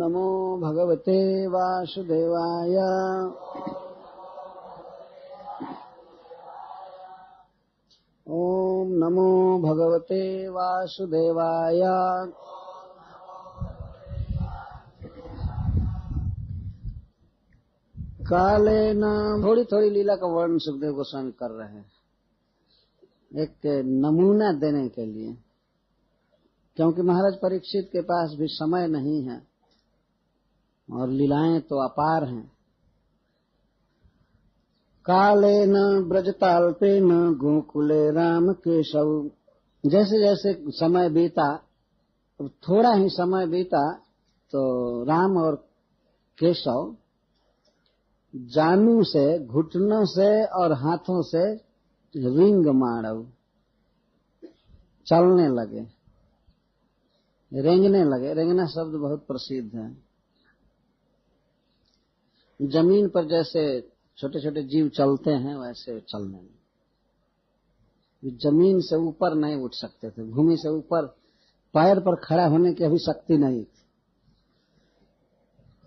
नमो भगवते वासुदेवाय। ओम नमो भगवते वासुदेवाय। कालेन थोड़ी थोड़ी लीला का वर्णन सुखदेव गोस्वामी कर रहे हैं, एक नमूना देने के लिए, क्योंकि महाराज परीक्षित के पास भी समय नहीं है और लीलाएं तो अपार हैं। कालेन ब्रजताल्पेन गोकुले राम केशव। जैसे जैसे समय बीता, थोड़ा ही समय बीता तो राम और केशव जानू से, घुटनों से और हाथों से रिंग मारव, चलने लगे, रेंगने लगे। रेंगना शब्द बहुत प्रसिद्ध है। जमीन पर जैसे छोटे छोटे जीव चलते हैं वैसे चलने लगे। जमीन से ऊपर नहीं उठ सकते थे, भूमि से ऊपर पैर पर खड़ा होने की अभी शक्ति नहीं थी।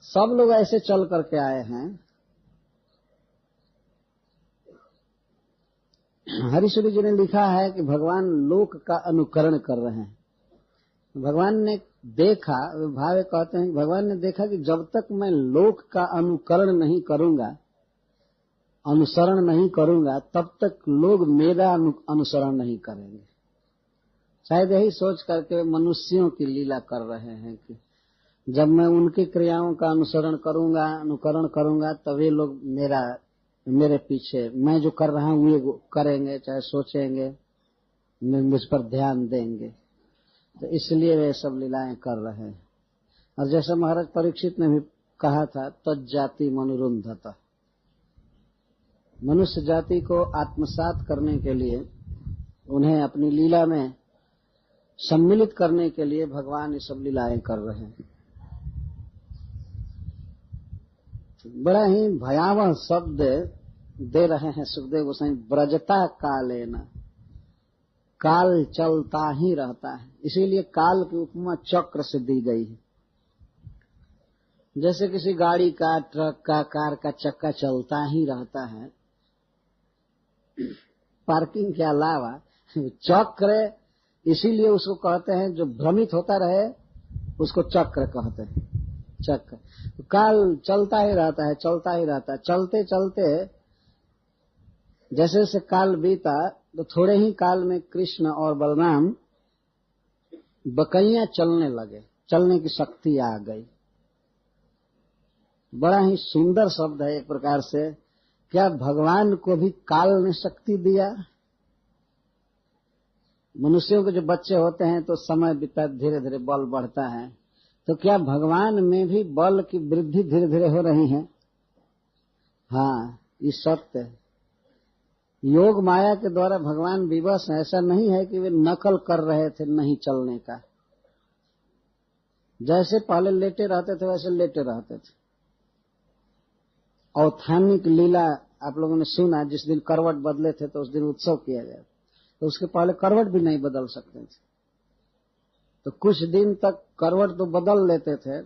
सब लोग ऐसे चल करके आए हैं। हरिश्वरी जी ने लिखा है कि भगवान लोक का अनुकरण कर रहे हैं। भगवान ने देखा, भावे कहते हैं, भगवान ने देखा कि जब तक मैं लोक का अनुकरण नहीं करूंगा, अनुसरण नहीं करूंगा, तब तक लोग मेरा अनुसरण नहीं करेंगे। शायद यही सोच करके मनुष्यों की लीला कर रहे हैं कि जब मैं उनकी क्रियाओं का अनुसरण करूंगा, अनुकरण करूंगा, तभी लोग मेरे पीछे, मैं जो कर रहा हूं वो करेंगे, चाहे सोचेंगे, मुझ पर ध्यान देंगे। तो इसलिए वे सब लीलाएं कर रहे हैं। और जैसा महाराज परीक्षित ने भी कहा था, तज्जाति मनुरुंधत, मनुष्य जाति को आत्मसात करने के लिए, उन्हें अपनी लीला में सम्मिलित करने के लिए भगवान ये सब लीलाएं कर रहे हैं। बड़ा ही भयावह शब्द दे रहे हैं सुखदेव गोस्वामी, ब्रजता कालेन। काल चलता ही रहता है, इसीलिए काल की उपमा चक्र से दी गई है। जैसे किसी गाड़ी का, ट्रक का, कार का चक्का चलता ही रहता है, पार्किंग के अलावा चक्र, इसीलिए उसको कहते हैं जो भ्रमित होता रहे उसको चक्र कहते हैं। चक्र तो काल चलता ही रहता है, चलता ही रहता है। चलते चलते जैसे जैसे काल बीता तो थोड़े ही काल में कृष्ण और बलराम बकैया चलने लगे, चलने की शक्ति आ गई। बड़ा ही सुंदर शब्द है एक प्रकार से। क्या भगवान को भी काल ने शक्ति दिया? मनुष्यों के जो बच्चे होते हैं तो समय बीता, धीरे धीरे बल बढ़ता है, तो क्या भगवान में भी बल की वृद्धि धीरे धीरे हो रही है? हाँ, ये सत्य है। योग माया के द्वारा भगवान विवश है। ऐसा नहीं है कि वे नकल कर रहे थे नहीं चलने का। जैसे पहले लेटे रहते थे वैसे लेटे रहते थे। औत्थानिक लीला आप लोगों ने सुना, जिस दिन करवट बदले थे तो उस दिन उत्सव किया गया, तो उसके पहले करवट भी नहीं बदल सकते थे। तो कुछ दिन तक करवट तो बदल लेते थे,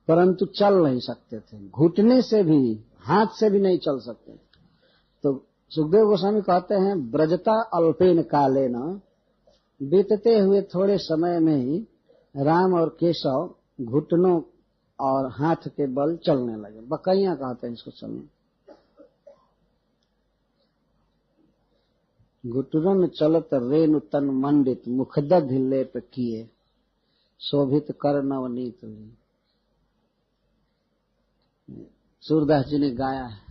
परंतु चल नहीं सकते थे। घुटने से भी, हाथ से भी नहीं चल सकते। तो सुखदेव गोस्वामी कहते हैं, ब्रजता अल्पेन कालेन, बीतते हुए थोड़े समय में ही राम और केशव घुटनों और हाथ के बल चलने लगे। बकैया कहते हैं इसको चलने। घुटनों चलत रेणु तन मंडित, मुखदध लेप किए, शोभित कर नवनीत। सूरदास जी ने गाया है।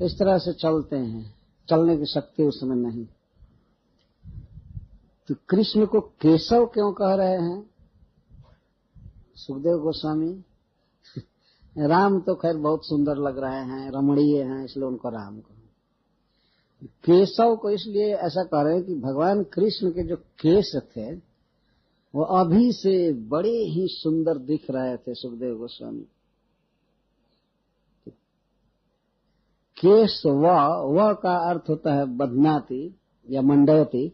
इस तरह से चलते हैं, चलने की शक्ति उसमें नहीं। तो कृष्ण को केशव क्यों कह रहे हैं सुखदेव गोस्वामी? राम तो खैर बहुत सुंदर लग रहे हैं, रमणीय हैं, इसलिए उनको राम कहो। केशव को इसलिए ऐसा कह रहे हैं कि भगवान कृष्ण के जो केश थे वो अभी से बड़े ही सुंदर दिख रहे थे सुखदेव गोस्वामी। केश व का अर्थ होता है बध्नाति या मंडयति,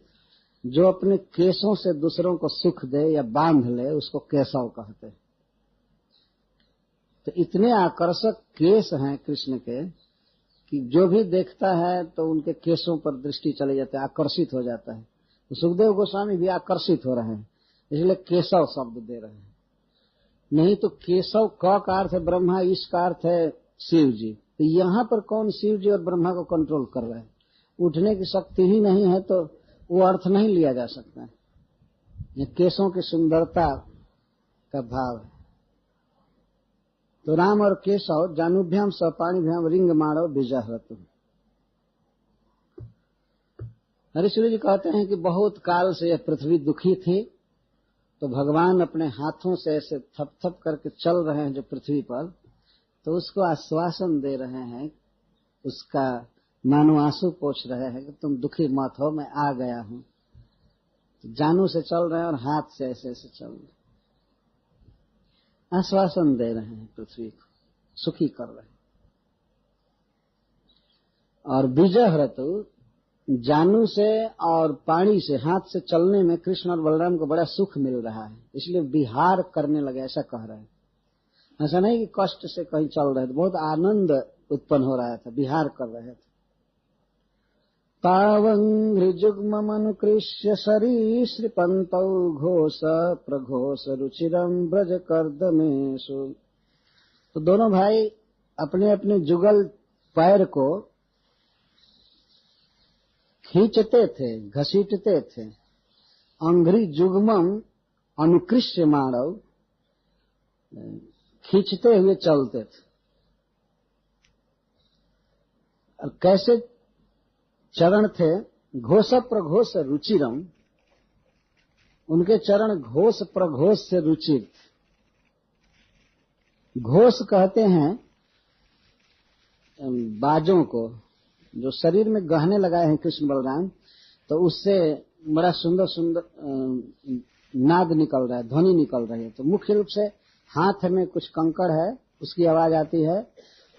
जो अपने केशों से दूसरों को सुख दे या बांध ले उसको केशव कहते हैं। तो इतने आकर्षक केस हैं कृष्ण के कि जो भी देखता है तो उनके केसों पर दृष्टि चले जाते है, आकर्षित हो जाता है। तो सुखदेव गोस्वामी भी आकर्षित हो रहे हैं, इसलिए केशव शब्द दे रहे हैं। नहीं तो केशव क का अर्थ है ब्रह्मा, इस का अर्थ है शिव जी। तो यहाँ पर कौन शिव जी और ब्रह्मा को कंट्रोल कर रहा है? उठने की शक्ति ही नहीं है तो वो अर्थ नहीं लिया जा सकता है। ये केशों की सुंदरता का भाव है। तो राम और केशव जानुभ्याम सपाणीभ्याम रिंग माणव बीजाहृत। हरिश्वरी जी कहते हैं कि बहुत काल से यह पृथ्वी दुखी थी, तो भगवान अपने हाथों से ऐसे थप थप करके चल रहे हैं जो पृथ्वी पर, तो उसको आश्वासन दे रहे हैं, उसका मानो आंसू पोंछ रहे हैं कि तुम दुखी मत हो, मैं आ गया हूं। तो जानू से चल रहे हैं और हाथ से ऐसे ऐसे चल रहे हैं, आश्वासन दे रहे हैं, पृथ्वी को सुखी कर रहे हैं। और बीजहृतु जानू से और पानी से, हाथ से चलने में कृष्ण और बलराम को बड़ा सुख मिल रहा है, इसलिए विहार करने लगे, ऐसा कह रहे हैं। ऐसा नहीं कि कष्ट से कहीं चल रहे थे, बहुत आनंद उत्पन्न हो रहा था, विहार कर रहे थे। तावंघ्रिजुग्ममनुकृष्य सरीसृपन्तौ घोष प्रघोष रुचिरं ब्रज कर्दमेषु। तो दोनों भाई अपने अपने जुगल पैर को खींचते थे, घसीटते थे। अंघ्रि जुग्मम अनुकृष्य माणव, खींचते हुए चलते थे। और कैसे चरण थे? घोष प्रघोष रुचिरम, उनके चरण घोष प्रघोष से रुचिर थे। घोष कहते हैं बाजों को, जो शरीर में गहने लगाए हैं कृष्ण बलराम, तो उससे बड़ा सुंदर सुंदर नाद निकल रहा है, ध्वनि निकल रही है। तो मुख्य रूप से हाथ में कुछ कंकड़ है, उसकी आवाज आती है,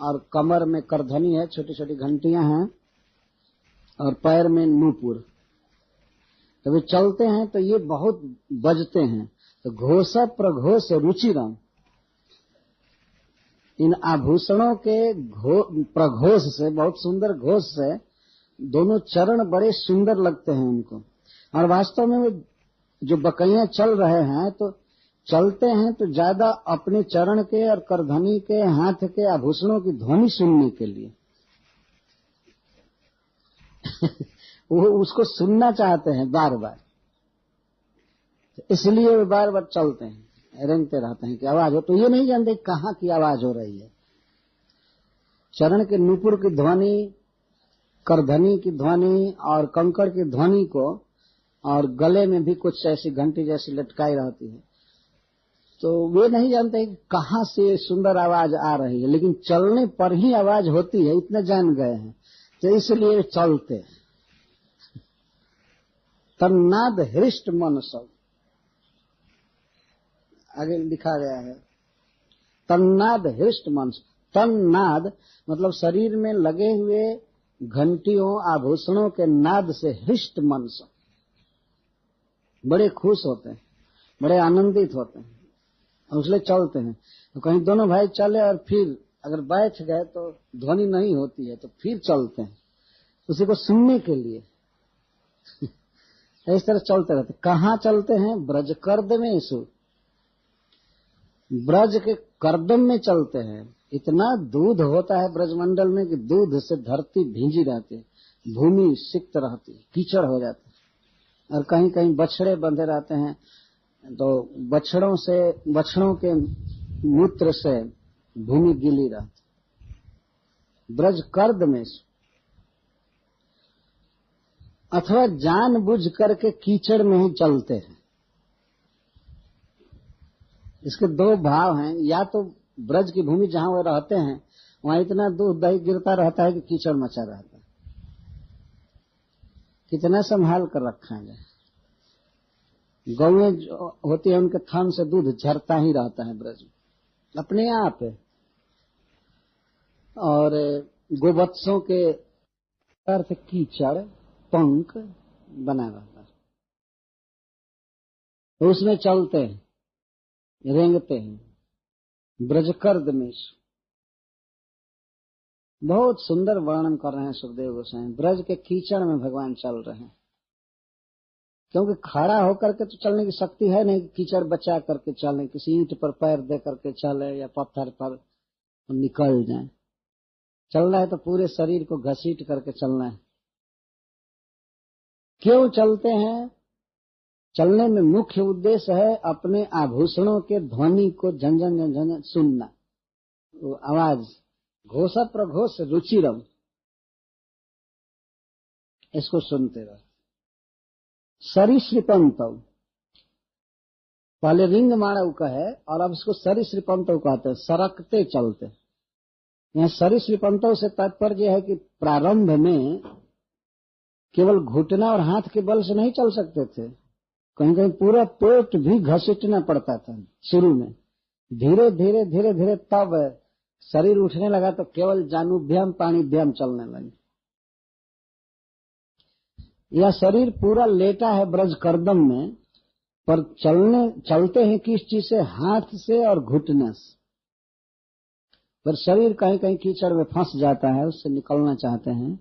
और कमर में करधनी है, छोटी छोटी घंटियां हैं, और पैर में नूपुर। तो वे चलते हैं तो ये बहुत बजते हैं। तो घोष प्रघोष रुचिरम, इन आभूषणों के प्रघोष से, बहुत सुंदर घोष से दोनों चरण बड़े सुंदर लगते हैं उनको। और वास्तव में वो जो बकैया चल रहे हैं, तो चलते हैं तो ज्यादा अपने चरण के और करधनी के, हाथ के आभूषणों की ध्वनि सुनने के लिए वो उसको सुनना चाहते हैं बार बार, इसलिए वे बार बार चलते हैं, रेंगते रहते हैं कि आवाज हो। तो ये नहीं जानते कहाँ की आवाज हो रही है। चरण के नूपुर की ध्वनि, करधनी की ध्वनि और कंकड़ की ध्वनि को, और गले में भी कुछ ऐसी घंटी जैसी लटकाई रहती है, तो वे नहीं जानते कि कहाँ से सुंदर आवाज आ रही है, लेकिन चलने पर ही आवाज होती है, इतना जान गए हैं, तो इसलिए चलते हैं। तन्नाद हृष्ट मन सब, आगे लिखा गया है, तन्नाद हृष्ट मन। तन्नाद मतलब शरीर में लगे हुए घंटियों आभूषणों के नाद से हृष्ट मन सब, बड़े खुश होते हैं, बड़े आनंदित होते हैं, और इसलिए चलते हैं। तो कहीं दोनों भाई चले और फिर अगर बैठ गए तो ध्वनि नहीं होती है, तो फिर चलते हैं उसी को सुनने के लिए। इस तरह चलते रहते। कहाँ चलते हैं? ब्रज कर्दमेषु, ब्रज के कर्दम में चलते हैं। इतना दूध होता है ब्रजमंडल में कि दूध से धरती भींजी रहती है, भूमि सिक्त रहती है, कीचड़ हो जाती है। और कहीं कहीं बछड़े बंधे रहते हैं, तो बछड़ों के मूत्र से भूमि गीली रहती। ब्रज कर्द में, अथवा जानबूझ करके कीचड़ में ही चलते हैं। इसके दो भाव हैं, या तो ब्रज की भूमि जहां वो रहते हैं वहां इतना दूध दही गिरता रहता है कि कीचड़ मचा रहता है, कितना संभाल कर रखा है। गौएं जो होती है उनके थन से दूध झरता ही रहता है ब्रज में अपने आप है, और गोवत्सों के अर्थ कीचड़ पंख बना रहता है, तो उसमें चलते हैं, रेंगते हैं। ब्रजकर्दमेश बहुत सुंदर वर्णन कर रहे हैं सुखदेव गोस्वामी। ब्रज के कीचड़ में भगवान चल रहे हैं, क्योंकि खड़ा होकर के तो चलने की शक्ति है नहीं, कीचड़ बचा करके चले, किसी ईंट पर पैर दे करके चले या पत्थर पर निकल जाए। चलना है तो पूरे शरीर को घसीट करके चलना है। क्यों चलते हैं? चलने में मुख्य उद्देश्य है अपने आभूषणों के ध्वनि को झंझन झंझन सुनना, वो आवाज घोष प्रघोष रुचिरम, इसको सुनते रहो। सरीसृपंतव, पहले रिंग माणव का है और अब इसको सरीसृपंतव कहते हैं, सरकते चलते। यहाँ सरीसृपंतव से तात्पर्य है कि प्रारंभ में केवल घुटना और हाथ के बल से नहीं चल सकते थे, कहीं कहीं पूरा पेट भी घसीटना पड़ता था शुरू में। धीरे धीरे धीरे धीरे तब शरीर उठने लगा तो केवल जानुभ्याम पाणिभ्याम चलने लगे। यह शरीर पूरा लेटा है ब्रज करदम में, पर चलते हैं किस चीज से? हाथ से और घुटने से। पर शरीर कहीं कहीं कीचड़ में फंस जाता है, उससे निकलना चाहते हैं।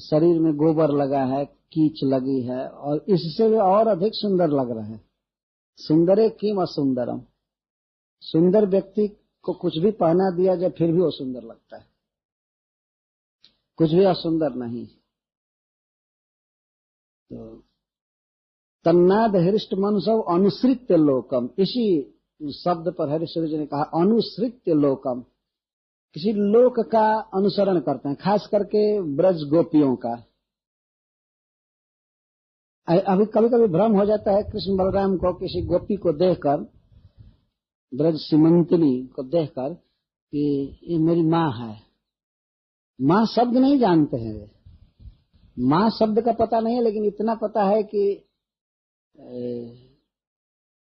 शरीर में गोबर लगा है, कीच लगी है, और इससे भी और अधिक सुंदर लग रहा है। सुंदरे किम असुंदरम, सुंदर व्यक्ति को कुछ भी पहना दिया जाए फिर भी वो सुंदर लगता है, कुछ भी असुंदर नहीं। तो तन्नाद हृष्ट मनुष्य अनुसृत्य लोकम, इसी शब्द पर हरिश्वर जी ने कहा अनुसृत्य लोकम, किसी लोक का अनुसरण करते हैं, खास करके ब्रज गोपियों का। अभी कभी कभी भ्रम हो जाता है कृष्ण बलराम को किसी गोपी को देखकर, ब्रज सीमंतनी को देखकर कि ये मेरी माँ है। माँ शब्द नहीं जानते हैं वे, माँ शब्द का पता नहीं है, लेकिन इतना पता है कि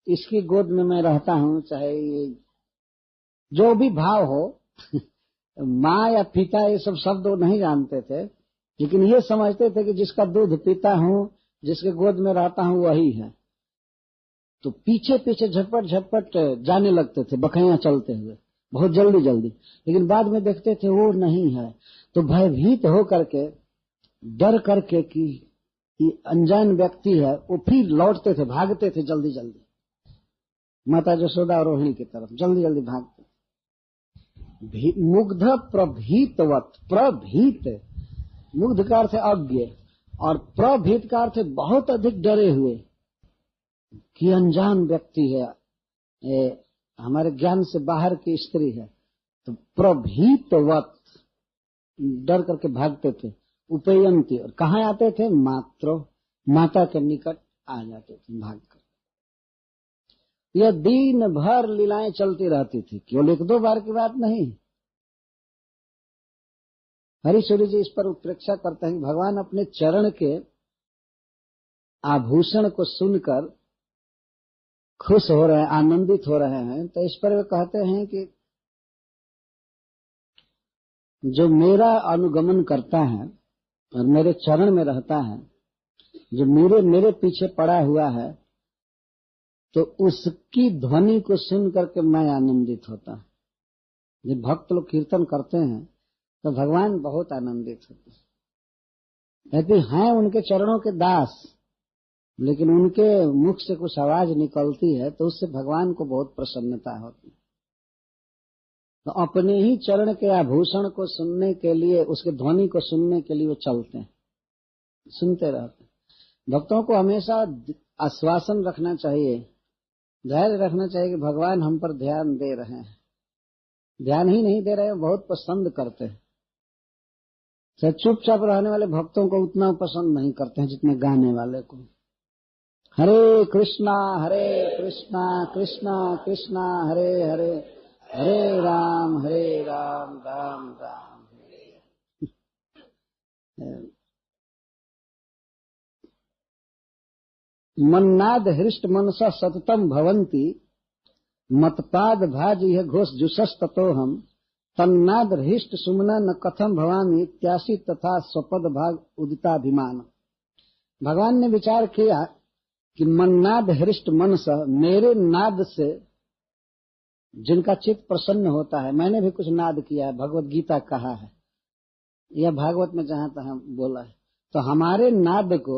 इसकी गोद में मैं रहता हूँ, चाहे जो भी भाव हो। माँ या पिता ये सब शब्द वो नहीं जानते थे, लेकिन ये समझते थे कि जिसका दूध पीता हूँ, जिसके गोद में रहता हूँ वही है। तो पीछे पीछे झटपट झटपट जाने लगते थे बकैया चलते हुए, बहुत जल्दी जल्दी। लेकिन बाद में देखते थे वो नहीं है, तो भयभीत हो करके, डर करके कि ये अनजान व्यक्ति है, वो फिर लौटते थे, भागते थे जल्दी जल्दी, माता यशोदा और रोहिणी की तरफ जल्दी जल्दी भागते। मुग्ध प्रभीतवत, प्रभीत मुग्ध का अर्थ अज्ञ और प्रभीत का अर्थ बहुत अधिक डरे हुए कि अनजान व्यक्ति है, हमारे ज्ञान से बाहर की स्त्री है। तो प्रभीतवत, डर करके भागते थे। उपयंती, और कहाँ आते थे? मात्र, माता के निकट आ जाते थे भागकर। यह दिन भर लीलाएं चलती रहती थी, केवल एक दो बार की बात नहीं। हरिश्वरी जी इस पर उत्प्रेक्षा करते हैं, भगवान अपने चरण के आभूषण को सुनकर खुश हो रहे हैं, आनंदित हो रहे हैं। तो इस पर वे कहते हैं कि जो मेरा अनुगमन करता है और मेरे चरण में रहता है, जो मेरे पीछे पड़ा हुआ है, तो उसकी ध्वनि को सुन करके मैं आनंदित होता हूं। जब भक्त लोग कीर्तन करते हैं तो भगवान बहुत आनंदित होते हैं। कहते हैं उनके चरणों के दास, लेकिन उनके मुख से कुछ आवाज निकलती है तो उससे भगवान को बहुत प्रसन्नता होती है। तो अपने ही चरण के आभूषण को सुनने के लिए, उसके ध्वनि को सुनने के लिए वो चलते हैं, सुनते रहते हैं। भक्तों को हमेशा आश्वासन रखना चाहिए, धैर्य रखना चाहिए कि भगवान हम पर ध्यान दे रहे हैं। ध्यान ही नहीं दे रहे हैं, बहुत पसंद करते हैं। चुपचाप रहने वाले भक्तों को उतना पसंद नहीं करते हैं जितने गाने वाले को। हरे कृष्णा कृष्णा कृष्णा हरे हरे, हरे राम राम राम हरे। मन्नाद हृष्ट मनसा सततम भवंती, मतपाद भाज यह घोष जुषस ततो हम, तन्नाद हृष्ट सुमना न कथम भवामी, त्यासी तथा स्वपद भाग उदिताभिमान। भगवान ने विचार किया कि मन्नाद हृष्ट मनसा, मेरे नाद से जिनका चित्त प्रसन्न होता है। मैंने भी कुछ नाद किया है, भगवत गीता कहा है या भागवत में जहां तहां बोला है। तो हमारे नाद को,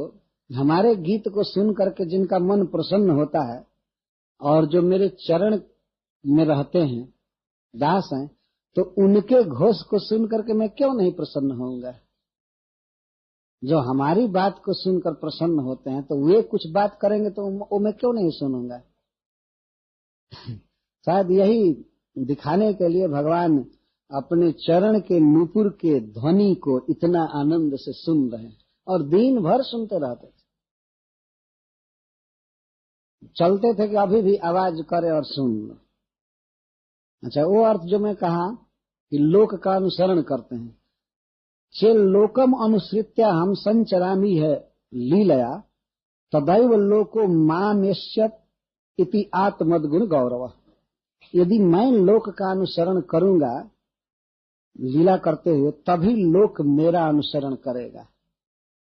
हमारे गीत को सुन करके जिनका मन प्रसन्न होता है और जो मेरे चरण में रहते हैं, दास हैं, तो उनके घोष को सुन करके मैं क्यों नहीं प्रसन्न होऊंगा। जो हमारी बात को सुनकर प्रसन्न होते हैं तो वे कुछ बात करेंगे तो वो मैं क्यों नहीं सुनूंगा। शायद यही दिखाने के लिए भगवान अपने चरण के नूपुर के ध्वनि को इतना आनंद से सुन रहे हैं और दिन भर सुनते रहते थे। चलते थे कि अभी भी आवाज करे और सुन लो। अच्छा, वो अर्थ जो मैं कहा कि लोक का अनुसरण करते हैं। चेल लोकम अनुसृत्या हम संचरामी है लीलया तदैव लोको मामेष्यत इति आत्मद्गुण गौरव। यदि मैं लोक का अनुसरण करूंगा लीला करते हुए, तभी लोक मेरा अनुसरण करेगा,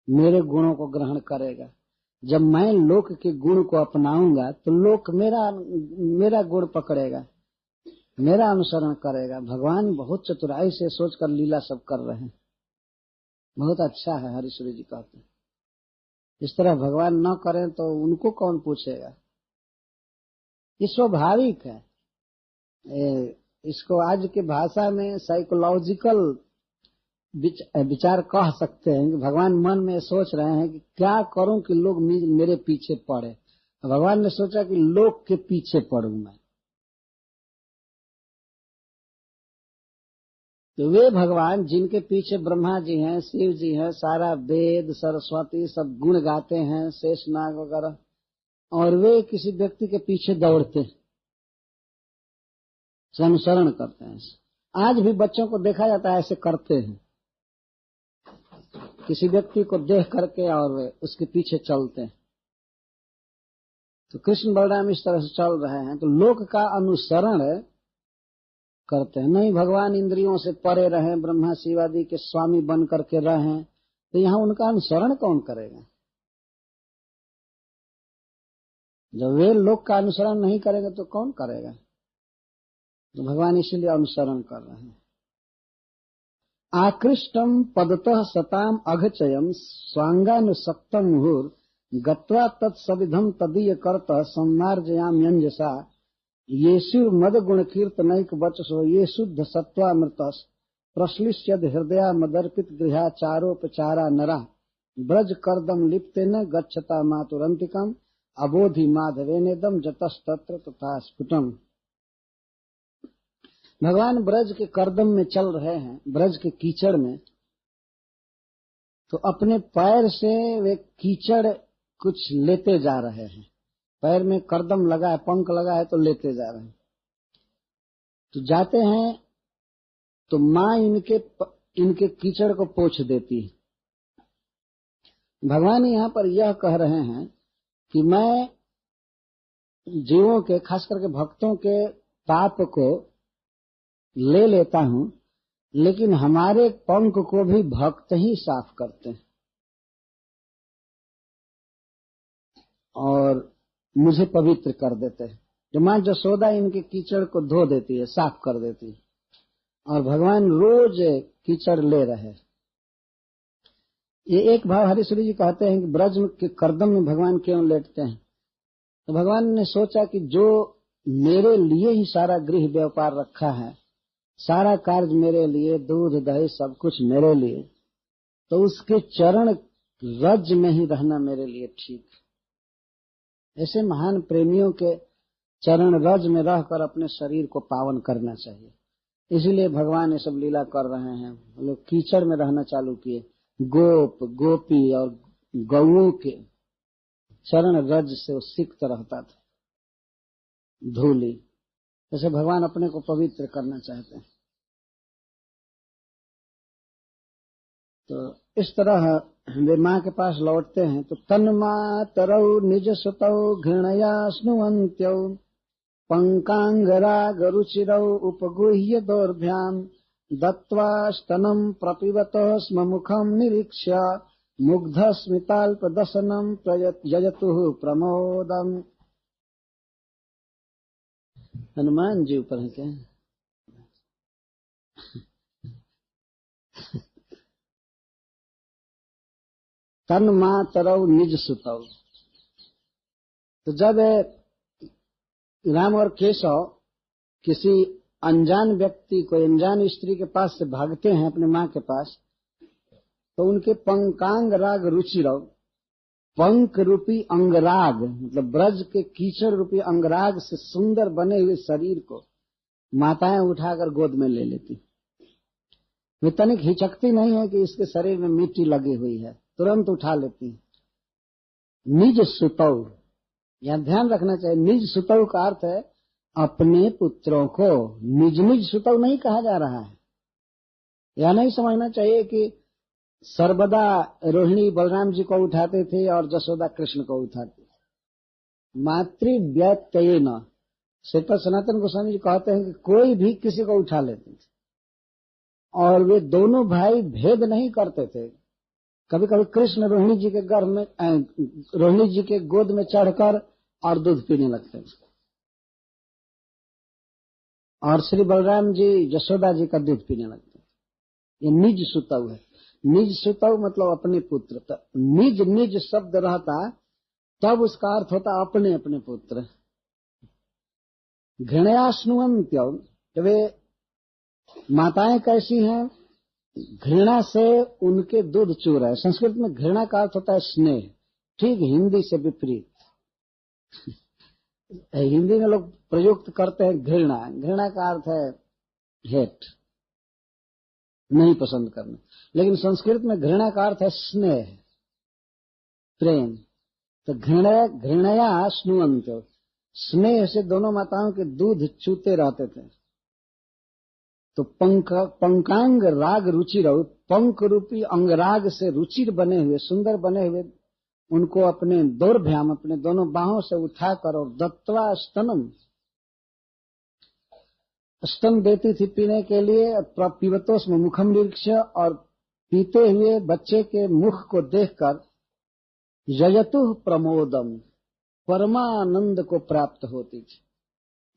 मेरे गुणों को ग्रहण करेगा। जब मैं लोक के गुण को अपनाऊंगा तो लोक मेरा गुण पकड़ेगा, मेरा अनुसरण करेगा। भगवान बहुत चतुराई से सोचकर लीला सब कर रहे हैं। बहुत अच्छा है, हरीश्वरी जी कहते हैं। इस तरह भगवान न करें तो उनको कौन पूछेगा। ये स्वाभाविक है। इसको आज की भाषा में साइकोलॉजिकल विचार कह सकते हैं कि भगवान मन में सोच रहे हैं कि क्या करूं कि लोग मेरे पीछे पड़े। भगवान ने सोचा कि लोग के पीछे पड़ूं मैं। तो वे भगवान जिनके पीछे ब्रह्मा जी हैं, शिव जी हैं, सारा वेद सरस्वती सब गुण गाते हैं, शेषनाग वगैरह, और वे किसी व्यक्ति के पीछे दौड़ते हैं, अनुसरण करते हैं। आज भी बच्चों को देखा जाता है ऐसे करते हैं, किसी व्यक्ति को देख करके और वे उसके पीछे चलते हैं। तो कृष्ण बलराम इस तरह से चल रहे हैं, तो लोक का अनुसरण करते हैं। नहीं भगवान इंद्रियों से परे रहे, ब्रह्मा शिव आदि के स्वामी बन करके रहे, तो यहाँ उनका अनुसरण कौन करेगा। जब वे लोक का अनुसरण नहीं करेंगे तो कौन करेगा। तो भगवान इसीलिए अनुसरण कर रहे हैं। आकृष्टम पदतः सताम अघचयम स्वांगानुसक्तम मुहुर गत्वा तत्सविधम तदीय कर्तः सम्मार्जयाम्यंजसा येषु मद गुण कीर्तनैक वचसो ये शुद्ध सत्वामृतस प्रश्लिष्यद हृदया मदर्पित गृहाचारोपचारा नरा ब्रज कर्दम लिप्तेन गच्छता मातुरंतिकम अबोधि माधवेनेदम जतस्तत्र तथा स्फुटम। भगवान ब्रज के कर्दम में चल रहे हैं, ब्रज के कीचड़ में, तो अपने पैर से वे कीचड़ कुछ लेते जा रहे हैं। पैर में कर्दम लगा है, पंख लगा है, तो लेते जा रहे हैं। तो जाते हैं तो माँ इनके कीचड़ को पोंछ देती है। भगवान यहाँ पर यह कह रहे हैं कि मैं जीवों के, खास करके भक्तों के पाप को ले लेता हूं, लेकिन हमारे पंख को भी भक्त ही साफ करते हैं और मुझे पवित्र कर देते हैं। जो मां जसोदा इनके कीचड़ को धो देती है, साफ कर देती है, और भगवान रोज कीचड़ ले रहे। ये एक भाव हरीश्वरी जी कहते हैं कि ब्रज के कर्दम में भगवान क्यों लेटते हैं। तो भगवान ने सोचा कि जो मेरे लिए ही सारा गृह व्यापार रखा है, सारा कार्य मेरे लिए, दूध दही सब कुछ मेरे लिए, तो उसके चरण रज में ही रहना मेरे लिए ठीक है। ऐसे महान प्रेमियों के चरण रज में रहकर अपने शरीर को पावन करना चाहिए। इसीलिए भगवान ये सब लीला कर रहे हैं। लोग कीचड़ में रहना चालू किए। गोप गोपी और गौओं के चरण रज से वो सिक्त रहता था, धूली। जैसे भगवान अपने को पवित्र करना चाहते हैं। तो इस तरह वे माँ के पास लौटते हैं तो तन्मातरौ निज सुतौ घृणया स्नुवन्त्यौ पंकांगरागरुचिरौ उपगुह्य दौर्भ्याम दत्त्वा स्तनं प्रपिबतः स्म मुखं निरीक्ष्य मुग्ध स्मिताल्पदशनं यजतुः प्रमोदम्। हनुमान जी ऊपर है क्या? तन मातरौ निज सुतौ। तो जब राम और केशव किसी अनजान व्यक्ति को, अनजान स्त्री के पास से भागते हैं अपने माँ के पास, तो उनके पंकांग राग रुचिरव, पंक रूपी अंगराग मतलब ब्रज के कीचड़ रूपी अंगराग से सुंदर बने हुए शरीर को माताएं उठाकर गोद में ले लेती। वे तनिक हिचकती नहीं है कि इसके शरीर में मिट्टी लगी हुई है, तुरंत उठा लेती। निज सुतौ, यहां ध्यान रखना चाहिए, निज सुतौ का अर्थ है अपने पुत्रों को। निज निज सुतौ नहीं कहा जा रहा है। यह नहीं समझना चाहिए कि सर्वदा रोहिणी बलराम जी को उठाते थे और जसोदा कृष्ण को उठाते थे। मातृव्यत्ययेन, श्रीपद सनातन गोस्वामी जी कहते हैं कि कोई भी किसी को उठा लेते थे और वे दोनों भाई भेद नहीं करते थे। कभी कभी कृष्ण रोहिणी जी के गर्भ में, रोहिणी जी के गोद में चढ़कर और दूध पीने लगते थे, और श्री बलराम जी यशोदा जी का दूध पीने लगते थे। ये निज सुतौ है। निज सुतौ मतलब अपने पुत्र। तो निज निज शब्द रहता तब उसका अर्थ होता अपने अपने पुत्र। घृणयाश्नुवन्त्यो, वे माताएं कैसी हैं? घृणा से उनके दूध चू रहे। संस्कृत में घृणा का अर्थ होता है स्नेह, ठीक हिंदी से विपरीत। हिंदी में लोग प्रयुक्त करते हैं घृणा, घृणा का अर्थ है हेट, नहीं पसंद करना, लेकिन संस्कृत में घृणा का अर्थ है स्नेह, प्रेम। तो घृणया स्नुवन्त, स्नेह से दोनों माताओं के दूध चूते रहते थे। तो पंकांग राग रुचिरौ, पंक रूपी अंगराग से रुचिर बने हुए, सुंदर बने हुए उनको अपने दोर्भ्याम, अपने दोनों बाहों से उठाकर और दत्वा स्तनम, स्तन देती थी पीने के लिए। पीबतोस्म मुखम निरीक्ष, और पीते हुए बच्चे के मुख को देखकर यजतुः प्रमोदम, परमानंद को प्राप्त होती थी।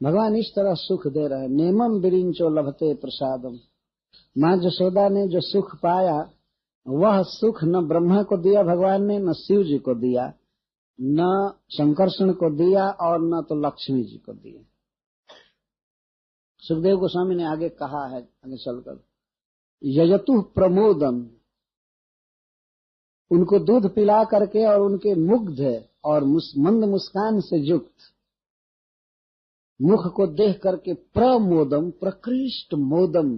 भगवान इस तरह सुख दे रहे। नेमम विरिंचो लभते प्रसादम, माँ जसोदा ने जो सुख पाया वह सुख न ब्रह्मा को दिया भगवान ने, न शिव जी को दिया, न शंकरषण को दिया, और न तो लक्ष्मी जी को दिया। सुखदेव गोस्वामी ने आगे कहा है, आगे चलकर, यजतु प्रमोदम, उनको दूध पिला करके और उनके मुग्ध और मंद मुस्कान से युक्त मुख को देख करके प्रमोदम, प्रकृष्ट मोदम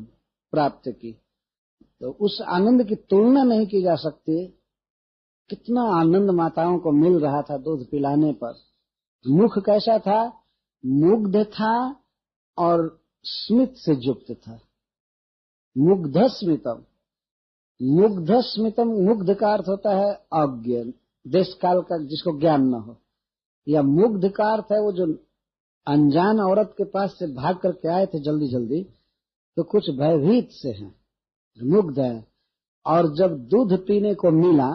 प्राप्त की। तो उस आनंद की तुलना नहीं की जा सकती। कितना आनंद माताओं को मिल रहा था दूध पिलाने पर। मुख कैसा था? मुग्ध था और स्मित से युक्त था। मुग्ध स्मितम, मुग्ध स्मितम, मुग्ध का अर्थ होता है अज्ञ, देश काल का जिसको ज्ञान न हो। या मुग्ध का अर्थ है वो जो अनजान औरत के पास से भाग करके आए थे जल्दी जल्दी, तो कुछ भयभीत से हैं, मुग्ध है। और जब दूध पीने को मिला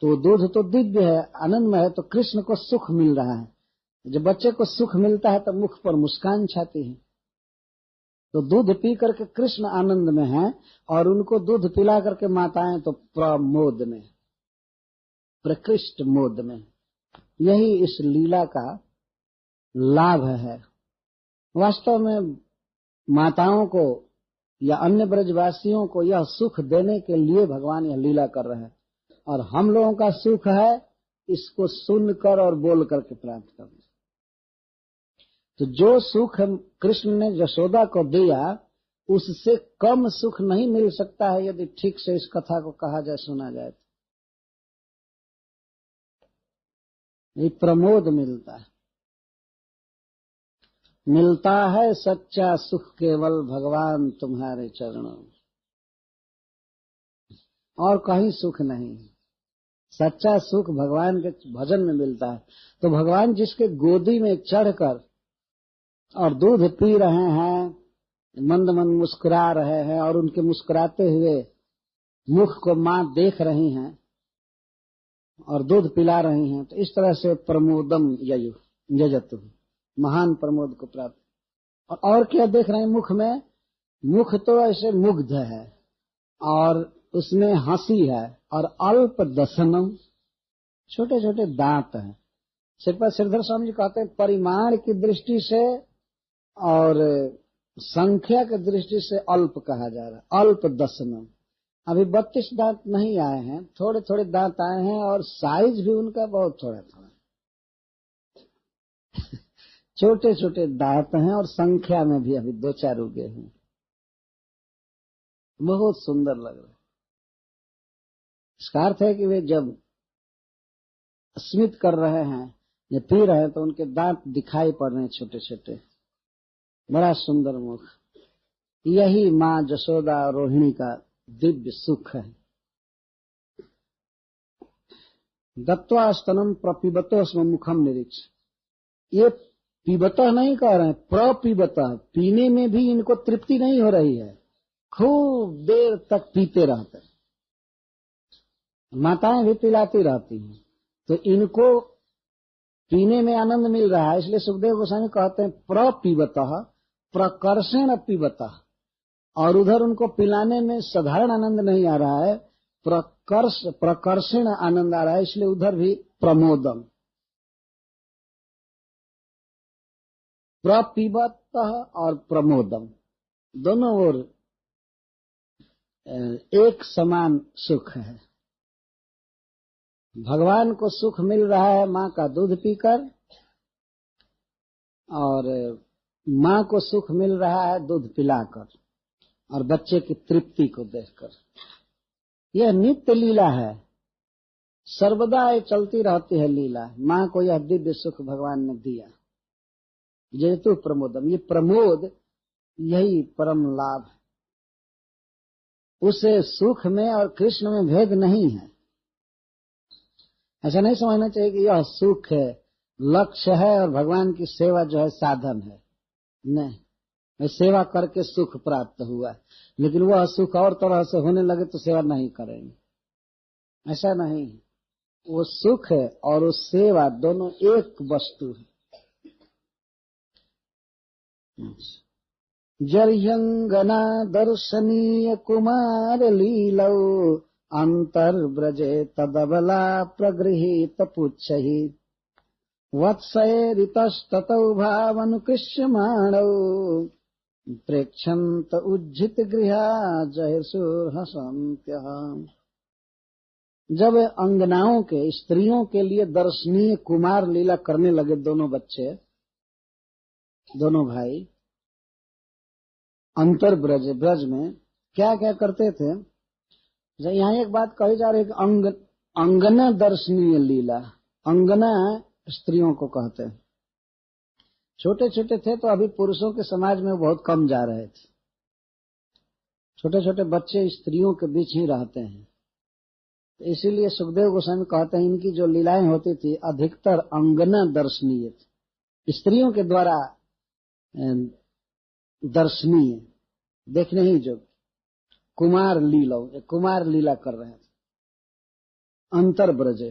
तो दूध तो दिव्य है, आनंदमय है, तो कृष्ण को सुख मिल रहा है। जब बच्चे को सुख मिलता है तो मुख पर मुस्कान छाती है। तो दूध पी करके कृष्ण आनंद में है और उनको दूध पिला करके माताएं तो प्रमोद में, प्रकृष्ट मोद में। यही इस लीला का लाभ है। वास्तव में माताओं को या अन्य ब्रजवासियों को यह सुख देने के लिए भगवान यह लीला कर रहे हैं, और हम लोगों का सुख है इसको सुनकर और बोल करके प्राप्त करना। तो जो सुख कृष्ण ने यशोदा को दिया उससे कम सुख नहीं मिल सकता है यदि ठीक से इस कथा को कहा जाए, सुना जाए। ये प्रमोद मिलता है, मिलता है सच्चा सुख केवल भगवान तुम्हारे चरणों में, और कहीं सुख नहीं। सच्चा सुख भगवान के भजन में मिलता है। तो भगवान जिसके गोदी में चढ़कर और दूध पी रहे हैं, मंद मंद मुस्कुरा रहे हैं, और उनके मुस्कुराते हुए मुख को मां देख रही हैं और दूध पिला रही हैं, तो इस तरह से प्रमोदम यजतु, महान प्रमोद को प्राप्त। और क्या देख रहे हैं मुख में? मुख तो ऐसे मुग्ध है और उसमें हंसी है और अल्प दशनम, छोटे छोटे दांत हैं। श्रीपाद श्रीधर स्वामी जी कहते हैं परिमाण की दृष्टि से और संख्या की दृष्टि से अल्प कहा जा रहा है, अल्प दशनम। अभी 32 दांत नहीं आए हैं, थोड़े थोड़े दांत आए हैं और साइज भी उनका बहुत थोड़ा थोड़ा छोटे छोटे दांत हैं और संख्या में भी अभी 2-4 उगे हैं। बहुत सुंदर लग रहा है। इसका अर्थ है कि वे जब स्मित कर रहे हैं या पी रहे हैं तो उनके दांत दिखाई पड़ रहे हैं छोटे छोटे। बड़ा सुंदर मुख। यही माँ जशोदा और रोहिणी का दिव्य सुख है। दत्वा स्तनम प्रपिबतो स्म मुखम निरीक्ष। ये पीबता नहीं कह रहे हैं, प्रपीबता, पीने में भी इनको तृप्ति नहीं हो रही है, खूब देर तक पीते रहते हैं। माताएं भी पिलाती रहती हैं तो इनको पीने में आनंद मिल रहा है। इसलिए सुखदेव गोस्वामी कहते हैं प्रपीबतः प्रकर्षण पीबतः, और उधर उनको पिलाने में साधारण आनंद नहीं आ रहा है, प्रकर्षण आनंद आ रहा है, इसलिए उधर भी प्रमोदम। प्रपीबतः और प्रमोदम दोनों ओर एक समान सुख है। भगवान को सुख मिल रहा है माँ का दूध पीकर और माँ को सुख मिल रहा है दूध पिलाकर और बच्चे की तृप्ति को देखकर। यह नित्य लीला है, सर्वदा ये चलती रहती है लीला। माँ को यह दिव्य सुख भगवान ने दिया। जेतु प्रमोदम, ये प्रमोद यही परम लाभ है। उसे सुख में और कृष्ण में भेद नहीं है। ऐसा नहीं समझना चाहिए कि यह सुख है लक्ष्य है और भगवान की सेवा जो है साधन है। नहीं, सेवा करके सुख प्राप्त हुआ, लेकिन वह सुख और तरह से होने लगे तो सेवा नहीं करेंगे, ऐसा नहीं। वो सुख है और वो सेवा दोनों एक वस्तु है। जर्यंगना दर्शनीय कुमार लीलौ अंतर्ब्रजे तदबला प्रगृहीत पुच्छहि वत्सैरितस्ततौ भावनुकृष्यमाणौ प्रेक्षन्त उज्झित गृहा जयसुर्हसन्त्यः। जब अंगनाओं के स्त्रियों के लिए दर्शनीय कुमार लीला करने लगे दोनों बच्चे, दोनों भाई अंतर्ब्रज, ब्रज में क्या क्या करते थे। यहाँ एक बात कही जा रही है कि अंगना दर्शनीय लीला, अंगना स्त्रियों को कहते हैं। छोटे छोटे थे तो अभी पुरुषों के समाज में बहुत कम जा रहे थे। छोटे छोटे बच्चे स्त्रियों के बीच ही रहते हैं, तो इसीलिए सुखदेव गोस्वामी कहते हैं इनकी जो लीलाएं होती थी अधिकतर अंगना दर्शनीय थी, स्त्रियों के द्वारा दर्शनीय, देखने ही जो। कुमार लीला कर रहे थे अंतर ब्रजे।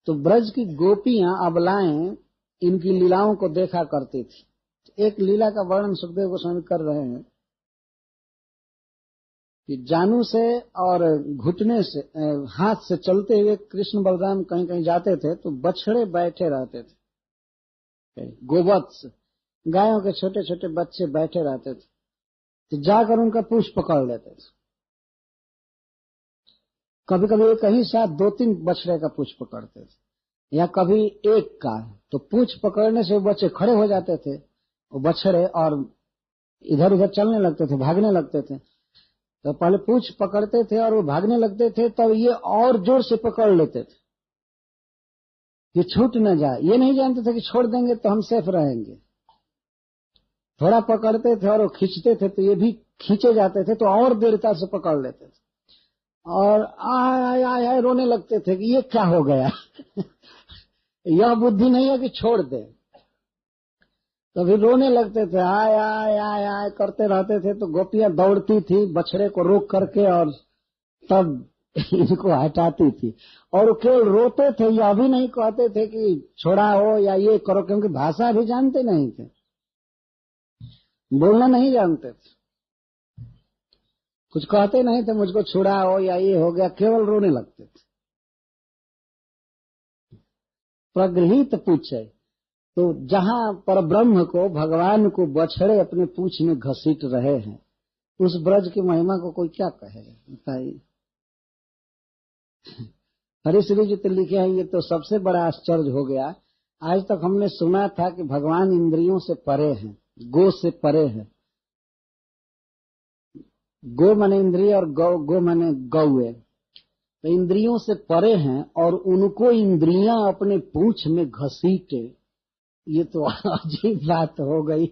तो ब्रज की गोपियां अबलाएं इनकी लीलाओं को देखा करती थी। एक लीला का वर्णन सुखदेव गोस्वामी कर रहे हैं कि जानू से और घुटने से, हाथ से चलते हुए कृष्ण बलराम कहीं कहीं जाते थे तो बछड़े बैठे रहते थे, गोवत्स गायों के छोटे छोटे बच्चे बैठे रहते थे, तो जाकर उनका पूंछ पकड़ लेते थे। कभी कभी एक ही साथ 2-3 बछड़े का पूंछ पकड़ते थे या कभी एक का, तो पूंछ पकड़ने से वो बच्चे खड़े हो जाते थे, वो बछड़े, और इधर उधर चलने लगते थे, भागने लगते थे। तो पहले पूंछ पकड़ते थे और वो भागने लगते थे, तब ये और जोर से पकड़ लेते थे कि छूट न जाए। ये नहीं जानते थे कि छोड़ देंगे तो हम सेफ रहेंगे। थोड़ा पकड़ते थे और वो खींचते थे तो ये भी खींचे जाते थे, तो और दृढ़ता से पकड़ लेते थे और आय आय आय रोने लगते थे कि ये क्या हो गया यह बुद्धि नहीं है कि छोड़ दे। तो फिर रोने लगते थे, आय आय आय आय करते रहते थे। तो गोपियां दौड़ती थी बछड़े को रोक करके और तब इनको हटाती थी, और वो केवल रोते थे, यह भी नहीं कहते थे कि छोड़ा हो या ये करो, क्योंकि भाषा भी जानते नहीं थे। बोलना नहीं जानते थे, कुछ कहते नहीं थे मुझको छुड़ाओ या ये हो गया, केवल रोने लगते थे। प्रगृहित पूछे, तो जहां परब्रह्म को, भगवान को बछड़े अपने पूछ में घसीट रहे हैं, उस ब्रज की महिमा को कोई क्या कहेगा बताइए। हरीश्री जी तो लिखे हैं, ये तो सबसे बड़ा आश्चर्य हो गया। आज तक हमने सुना था कि भगवान इंद्रियों से परे हैं, गो से परे है। गो माने इंद्रिय और गो माने गौए, तो इंद्रियों से परे हैं और उनको इंद्रियां अपने पूंछ में घसीटे, ये तो अजीब बात हो गई।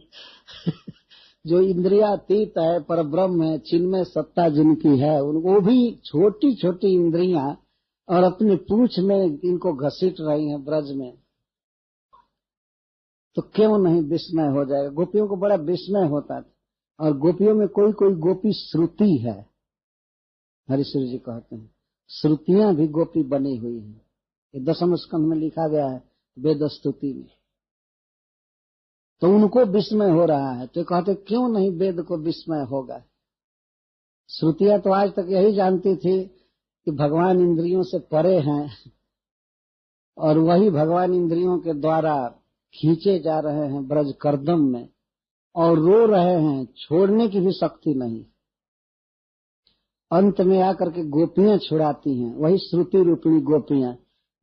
जो इंद्रियातीत है, पर ब्रह्म है, चिन्मय सत्ता जिनकी है, उनको भी छोटी छोटी इंद्रियां और अपने पूंछ में इनको घसीट रही हैं ब्रज में, तो क्यों नहीं विस्मय हो जाएगा। गोपियों को बड़ा विस्मय होता था, और गोपियों में कोई कोई गोपी श्रुति है। हरीश्वर जी कहते हैं श्रुतियां भी गोपी बनी हुई हैं, ये 10वें स्कंध में लिखा गया है वेद स्तुति में। तो उनको विस्मय हो रहा है, तो कहते क्यों नहीं वेद को विस्मय होगा। श्रुतियां तो आज तक यही जानती थी कि भगवान इंद्रियों से परे हैं, और वही भगवान इंद्रियों के द्वारा खींचे जा रहे हैं ब्रज करदम में, और रो रहे हैं, छोड़ने की भी शक्ति नहीं। अंत में आकर के गोपियां छुड़ाती हैं, वही श्रुति रूपिणी गोपियां।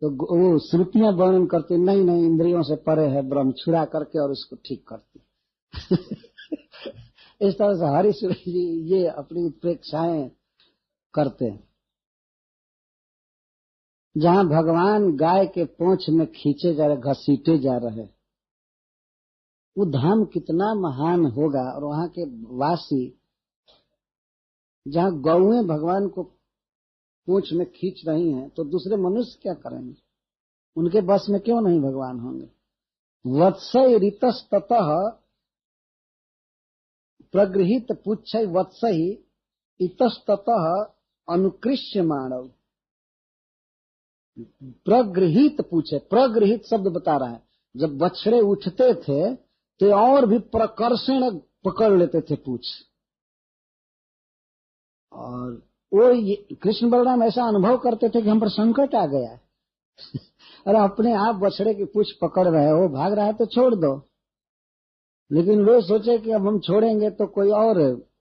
तो वो श्रुतियां वर्णन करती, नहीं नहीं इंद्रियों से परे है ब्रह्म, छुड़ा करके और उसको ठीक करती। इस तरह से हरीश्वर जी ये अपनी उत्प्रेक्षाएं करते हैं। जहां भगवान गाय के पूंछ में खींचे जा रहे, घसीटे जा रहे, वो धाम कितना महान होगा। और वहां के वासी, जहां गौएं भगवान को पूंछ में खींच रही हैं, तो दूसरे मनुष्य क्या करेंगे, उनके बस में क्यों नहीं भगवान होंगे। वत्सय ऋतस्ततः प्रगृहित पुच्छय वत्सय इतस्ततः अनुकृष्य मानव। प्रगृहित पूछे, प्रगृहित शब्द बता रहा है, जब बछड़े उठते थे तो और भी प्रकर्षण पकड़ लेते थे पूछ। और वो कृष्ण बलराम ऐसा अनुभव करते थे कि हम पर संकट आ गया है। अरे अपने आप बछड़े की पूछ पकड़ रहे हो, भाग रहा है तो छोड़ दो। लेकिन वे सोचे कि अब हम छोड़ेंगे तो कोई और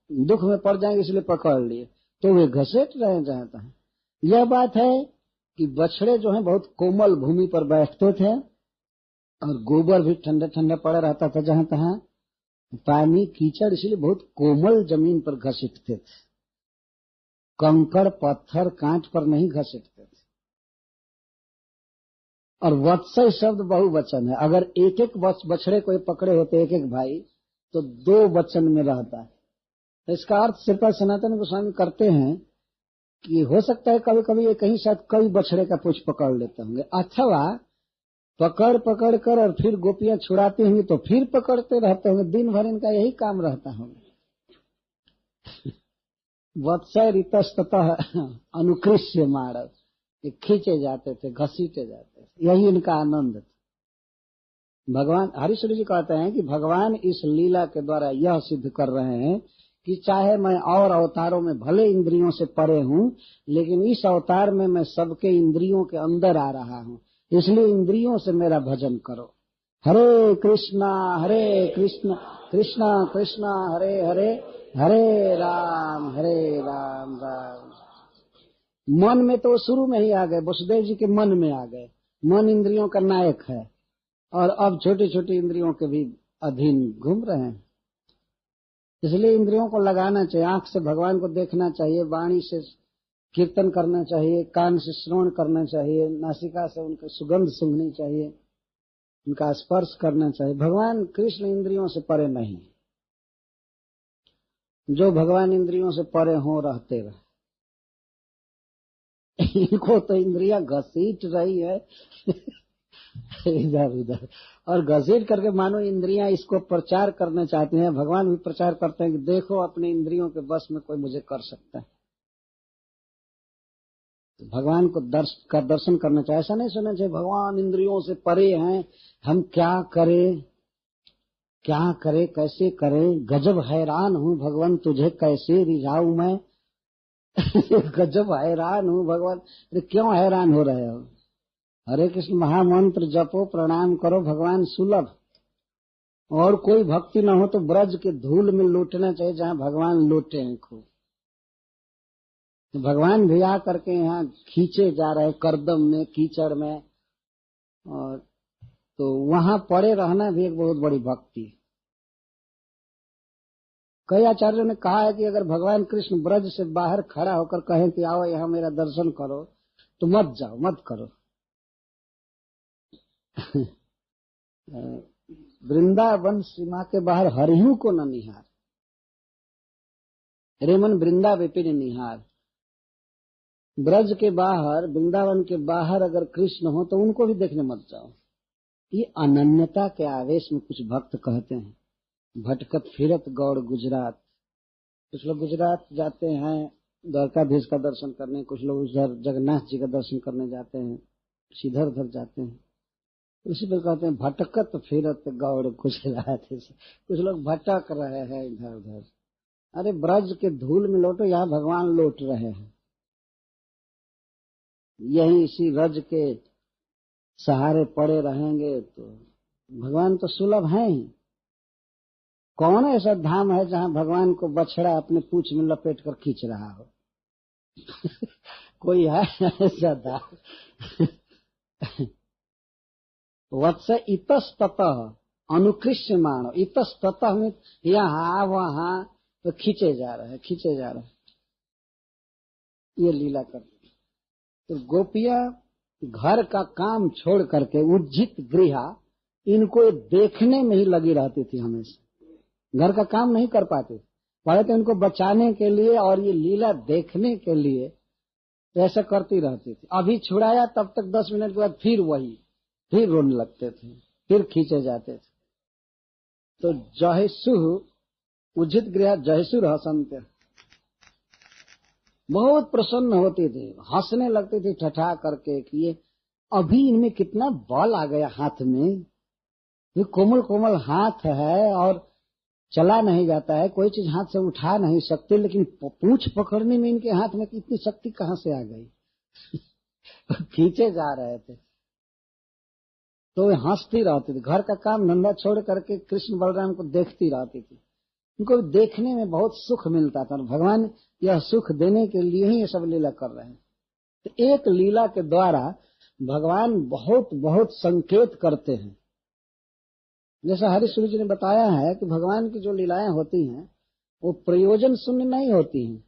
दुख में पड़ जाएंगे, इसलिए पकड़ लिए, तो वे घसीट रहे हैं जहां तहां। यह बात है कि बछड़े जो हैं बहुत कोमल भूमि पर बैठते थे, और गोबर भी ठंडा ठंडा पड़ा रहता था जहां तहां, पानी कीचड़, इसलिए बहुत कोमल जमीन पर घसीटते थे, कंकड़ पत्थर कांट पर नहीं घसीटते थे। और वत्सय शब्द बहुवचन है, अगर एक एक बछड़े को पकड़े होते एक एक भाई, तो 2 वचन में रहता है। तो इसका अर्थ श्रीपाद सनातन गोस्वामी करते हैं कि हो सकता है कभी कभी एक ही साथ कई बछड़े का पूछ पकड़ लेते होंगे, अथवा पकड़ पकड़ कर और फिर गोपियां छुड़ाती होंगी तो फिर पकड़ते रहते होंगे, दिन भर इनका यही काम रहता होगा। वत्सय ऋतस्ततः अनुकृष्य मानव, खींचे जाते थे, घसीटे जाते थे, यही इनका आनंद था। भगवान हरीश्वर जी कहते हैं कि भगवान इस लीला के द्वारा यह सिद्ध कर रहे हैं कि चाहे मैं और अवतारों में भले इंद्रियों से परे हूं, लेकिन इस अवतार में मैं सबके इंद्रियों के अंदर आ रहा हूं, इसलिए इंद्रियों से मेरा भजन करो। हरे कृष्णा कृष्णा कृष्णा हरे हरे, हरे राम राम। मन में तो शुरू में ही आ गए, वसुदेव जी के मन में आ गए। मन इंद्रियों का नायक है, और अब छोटी छोटी इंद्रियों के भी अधीन घूम रहे हैं। इसलिए इंद्रियों को लगाना चाहिए, आंख से भगवान को देखना चाहिए, वाणी से कीर्तन करना चाहिए, कान से श्रवण करना चाहिए, नासिका से उनकी सुगंध सूंघनी चाहिए, उनका स्पर्श करना चाहिए। भगवान कृष्ण इंद्रियों से परे नहीं, जो भगवान इंद्रियों से परे हो रहते रहे। इनको तो इंद्रियां घसीट रही है इधर उधर, और घसीट करके मानो इंद्रियां इसको प्रचार करना चाहती हैं। भगवान भी प्रचार करते हैं कि देखो अपने इंद्रियों के बस में कोई मुझे कर सकता है। तो भगवान को दर्शन करना चाहिए, ऐसा नहीं सुनना चाहिए भगवान इंद्रियों से परे हैं, हम क्या करें। क्या करे कैसे करे, गजब हैरान हूँ भगवान तुझे कैसे रिझाऊं मैं। गजब हैरान हूँ भगवान। अरे क्यों हैरान हो रहे हो? हरे कृष्ण महामंत्र जपो, प्रणाम करो, भगवान सुलभ। और कोई भक्ति न हो तो ब्रज के धूल में लूटना चाहिए जहाँ भगवान लूटे हैं खूब। तो भगवान भी आ करके यहाँ खींचे जा रहे करदम में, कीचड़ में, और तो वहां पड़े रहना भी एक बहुत बड़ी भक्ति है। कई आचार्यों ने कहा है कि अगर भगवान कृष्ण ब्रज से बाहर खड़ा होकर कहें कि आओ यहाँ मेरा दर्शन करो, तो मत जाओ, मत करो। वृंदावन सीमा के बाहर हरिहू को न निहार, रेमन वृंदा विपिन निहार। ब्रज के बाहर, वृंदावन के बाहर अगर कृष्ण हो तो उनको भी देखने मत जाओ। ये अनन्यता के आवेश में कुछ भक्त कहते हैं, भटकत फिरत गौड़ गुजरात। कुछ लोग गुजरात जाते हैं द्वारकाधीश का दर्शन करने, कुछ लोग उधर जगन्नाथ जी का दर्शन करने जाते हैं, इधर उधर जाते हैं। उसी पर कहते हैं भटकत फिरत गौड़ गुजरात। कुछ लोग भटक रहे हैं इधर उधर। अरे ब्रज के धूल में लौटो, यहाँ भगवान लौट रहे हैं। यही इसी रज के सहारे पड़े रहेंगे तो भगवान तो सुलभ हैं ही। कौन ऐसा धाम है जहाँ भगवान को बछड़ा अपने पूंछ में लपेट कर खींच रहा हो? कोई है ऐसा धाम? वत्स इतस्ततः अनुकृष्यमाण, इतस्ततः में यहाँ वहां तो खींचे जा रहे हैं, खींचे जा रहे हैं। ये लीला करते। तो गोपियां घर का काम छोड़ करके उज्जित गृहा, इनको देखने में ही लगी रहती थी हमेशा। घर का काम नहीं कर पाते, पहले तो इनको बचाने के लिए और ये लीला देखने के लिए ऐसा करती रहती थी। अभी छुड़ाया तब तक 10 मिनट के बाद फिर वही, फिर रोने लगते थे, फिर खींचे जाते थे। तो जहेसु उज्जित गृह जहेसुर हसंत, बहुत प्रसन्न होती थी, हंसने लगती थी ठठा करके कि ये अभी इनमें कितना बल आ गया हाथ में। ये कोमल कोमल हाथ है और चला नहीं जाता है, कोई चीज हाथ से उठा नहीं सकते, लेकिन पूंछ पकड़ने में इनके हाथ में इतनी शक्ति कहाँ से आ गई? खींचे जा रहे थे तो वे हंसती रहती थी। घर का काम धंधा छोड़ करके कृष्ण बलराम को देखती रहती थी। उनको देखने में बहुत सुख मिलता था और भगवान यह सुख देने के लिए ही ये सब लीला कर रहे हैं। तो एक लीला के द्वारा भगवान बहुत बहुत संकेत करते हैं। जैसा हरिश्री जी ने बताया है कि भगवान की जो लीलाएं होती हैं वो प्रयोजन शून्य नहीं होती हैं,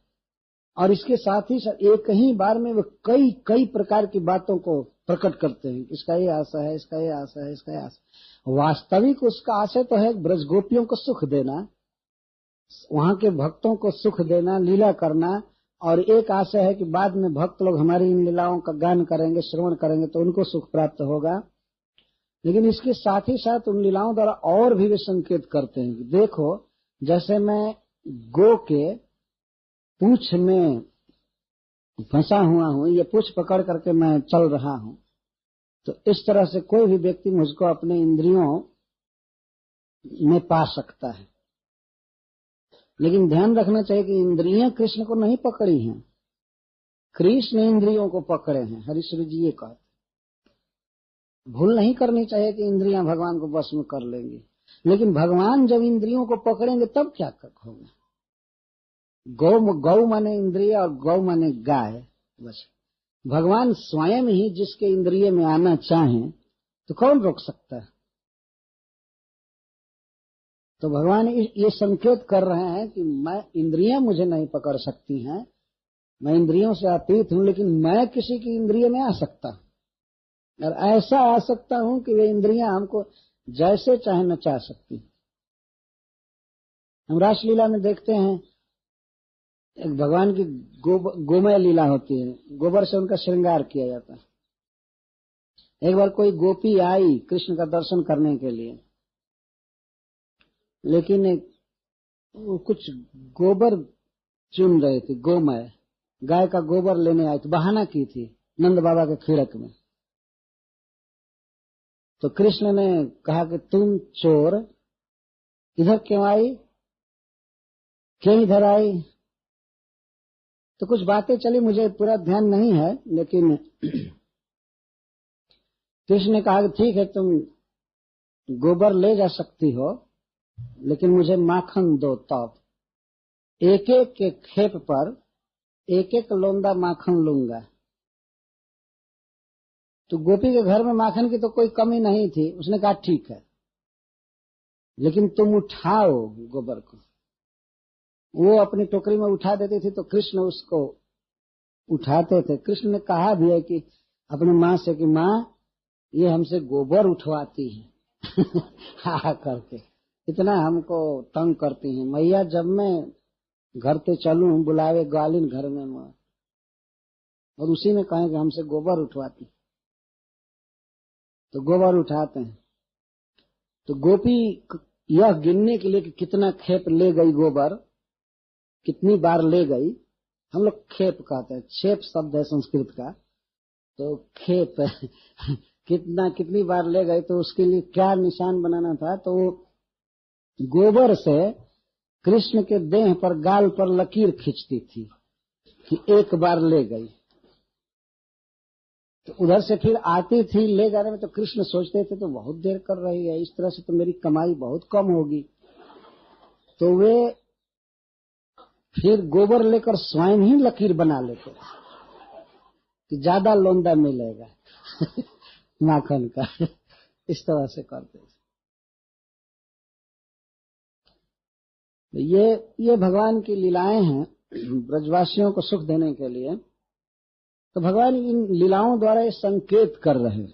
और इसके साथ ही साथ एक ही बार में वो कई कई प्रकार की बातों को प्रकट करते हैं। इसका ये आशा है, इसका ये आशा है, इसका ये आशा। वास्तविक उसका आशय तो है ब्रज गोपियों को सुख देना, वहां के भक्तों को सुख देना, लीला करना। और एक आशय है कि बाद में भक्त लोग हमारी इन लीलाओं का गान करेंगे, श्रवण करेंगे तो उनको सुख प्राप्त होगा। लेकिन इसके साथ ही साथ उन लीलाओं द्वारा और भी वे संकेत करते हैं कि देखो, जैसे मैं गो के पूंछ में फंसा हुआ हूं, ये पूंछ पकड़ करके मैं चल रहा हूं, तो इस तरह से कोई भी व्यक्ति मुझको अपने इंद्रियों में पा सकता है। लेकिन ध्यान रखना चाहिए कि इंद्रियां कृष्ण को नहीं पकड़ी हैं, कृष्ण इंद्रियों को पकड़े हैं। हरिश्री जी ये कहते, भूल नहीं करनी चाहिए कि इंद्रियां भगवान को बस में कर लेंगी, लेकिन भगवान जब इंद्रियों को पकड़ेंगे तब क्या होगा? गौ माने इंद्रिय और गौ माने गाय। बस भगवान स्वयं ही जिसके इंद्रिय में आना चाहें तो कौन रोक सकता है? तो भगवान ये संकेत कर रहे हैं कि मैं, इंद्रियां मुझे नहीं पकड़ सकती हैं, मैं इंद्रियों से अतीत हूं, लेकिन मैं किसी की इंद्रिय में आ सकता हूं, और ऐसा आ सकता हूं कि वे इंद्रियां हमको जैसे चाहे नचा सकती। हम रासलीला में देखते हैं एक भगवान की गोमय लीला होती है, गोबर से उनका श्रृंगार किया जाता है। एक बार कोई गोपी आई कृष्ण का दर्शन करने के लिए, लेकिन वो कुछ गोबर चुन रहे थे, गोमय गाय का गोबर लेने आई थी, बहाना की थी नंद बाबा के खिड़क में। तो कृष्ण ने कहा कि तुम चोर, इधर क्यों आई, क्यों इधर आई। तो कुछ बातें चली, मुझे पूरा ध्यान नहीं है, लेकिन कृष्ण ने कहा कि ठीक है तुम गोबर ले जा सकती हो, लेकिन मुझे माखन दो। तब एक एक के खेप पर एक एक लोंदा माखन लूंगा। तो गोपी के घर में माखन की तो कोई कमी नहीं थी। उसने कहा ठीक है, लेकिन तुम उठाओ गोबर को। वो अपनी टोकरी में उठा देती थी तो कृष्ण उसको उठाते थे। कृष्ण ने कहा भी है कि अपनी माँ से कि माँ ये हमसे गोबर उठवाती है हा करके, इतना हमको तंग करती हैं। मैया जब मैं घर पे चलूं बुलावे ग्वालिन घर में माँ, और उसी में कहें कि हमसे गोबर उठवाती, तो गोबर उठाते हैं। तो गोपी यह गिनने के लिए कि कितना खेप ले गई गोबर, कितनी बार ले गई, हम लोग खेप कहते हैं, छेप शब्द है संस्कृत का, तो खेप कितनी बार ले गई, तो उसके लिए क्या निशान बनाना था। तो गोबर से कृष्ण के देह पर, गाल पर लकीर खींचती थी कि एक बार ले गई। तो उधर से फिर आती थी ले जाने में, तो कृष्ण सोचते थे तो बहुत देर कर रही है, इस तरह से तो मेरी कमाई बहुत कम होगी। तो वे फिर गोबर लेकर स्वयं ही लकीर बना लेते कि ज्यादा लोंदा मिलेगा माखन का इस तरह से करते थे। ये भगवान की लीलाएं हैं ब्रजवासियों को सुख देने के लिए। तो भगवान इन लीलाओं द्वारा ये संकेत कर रहे हैं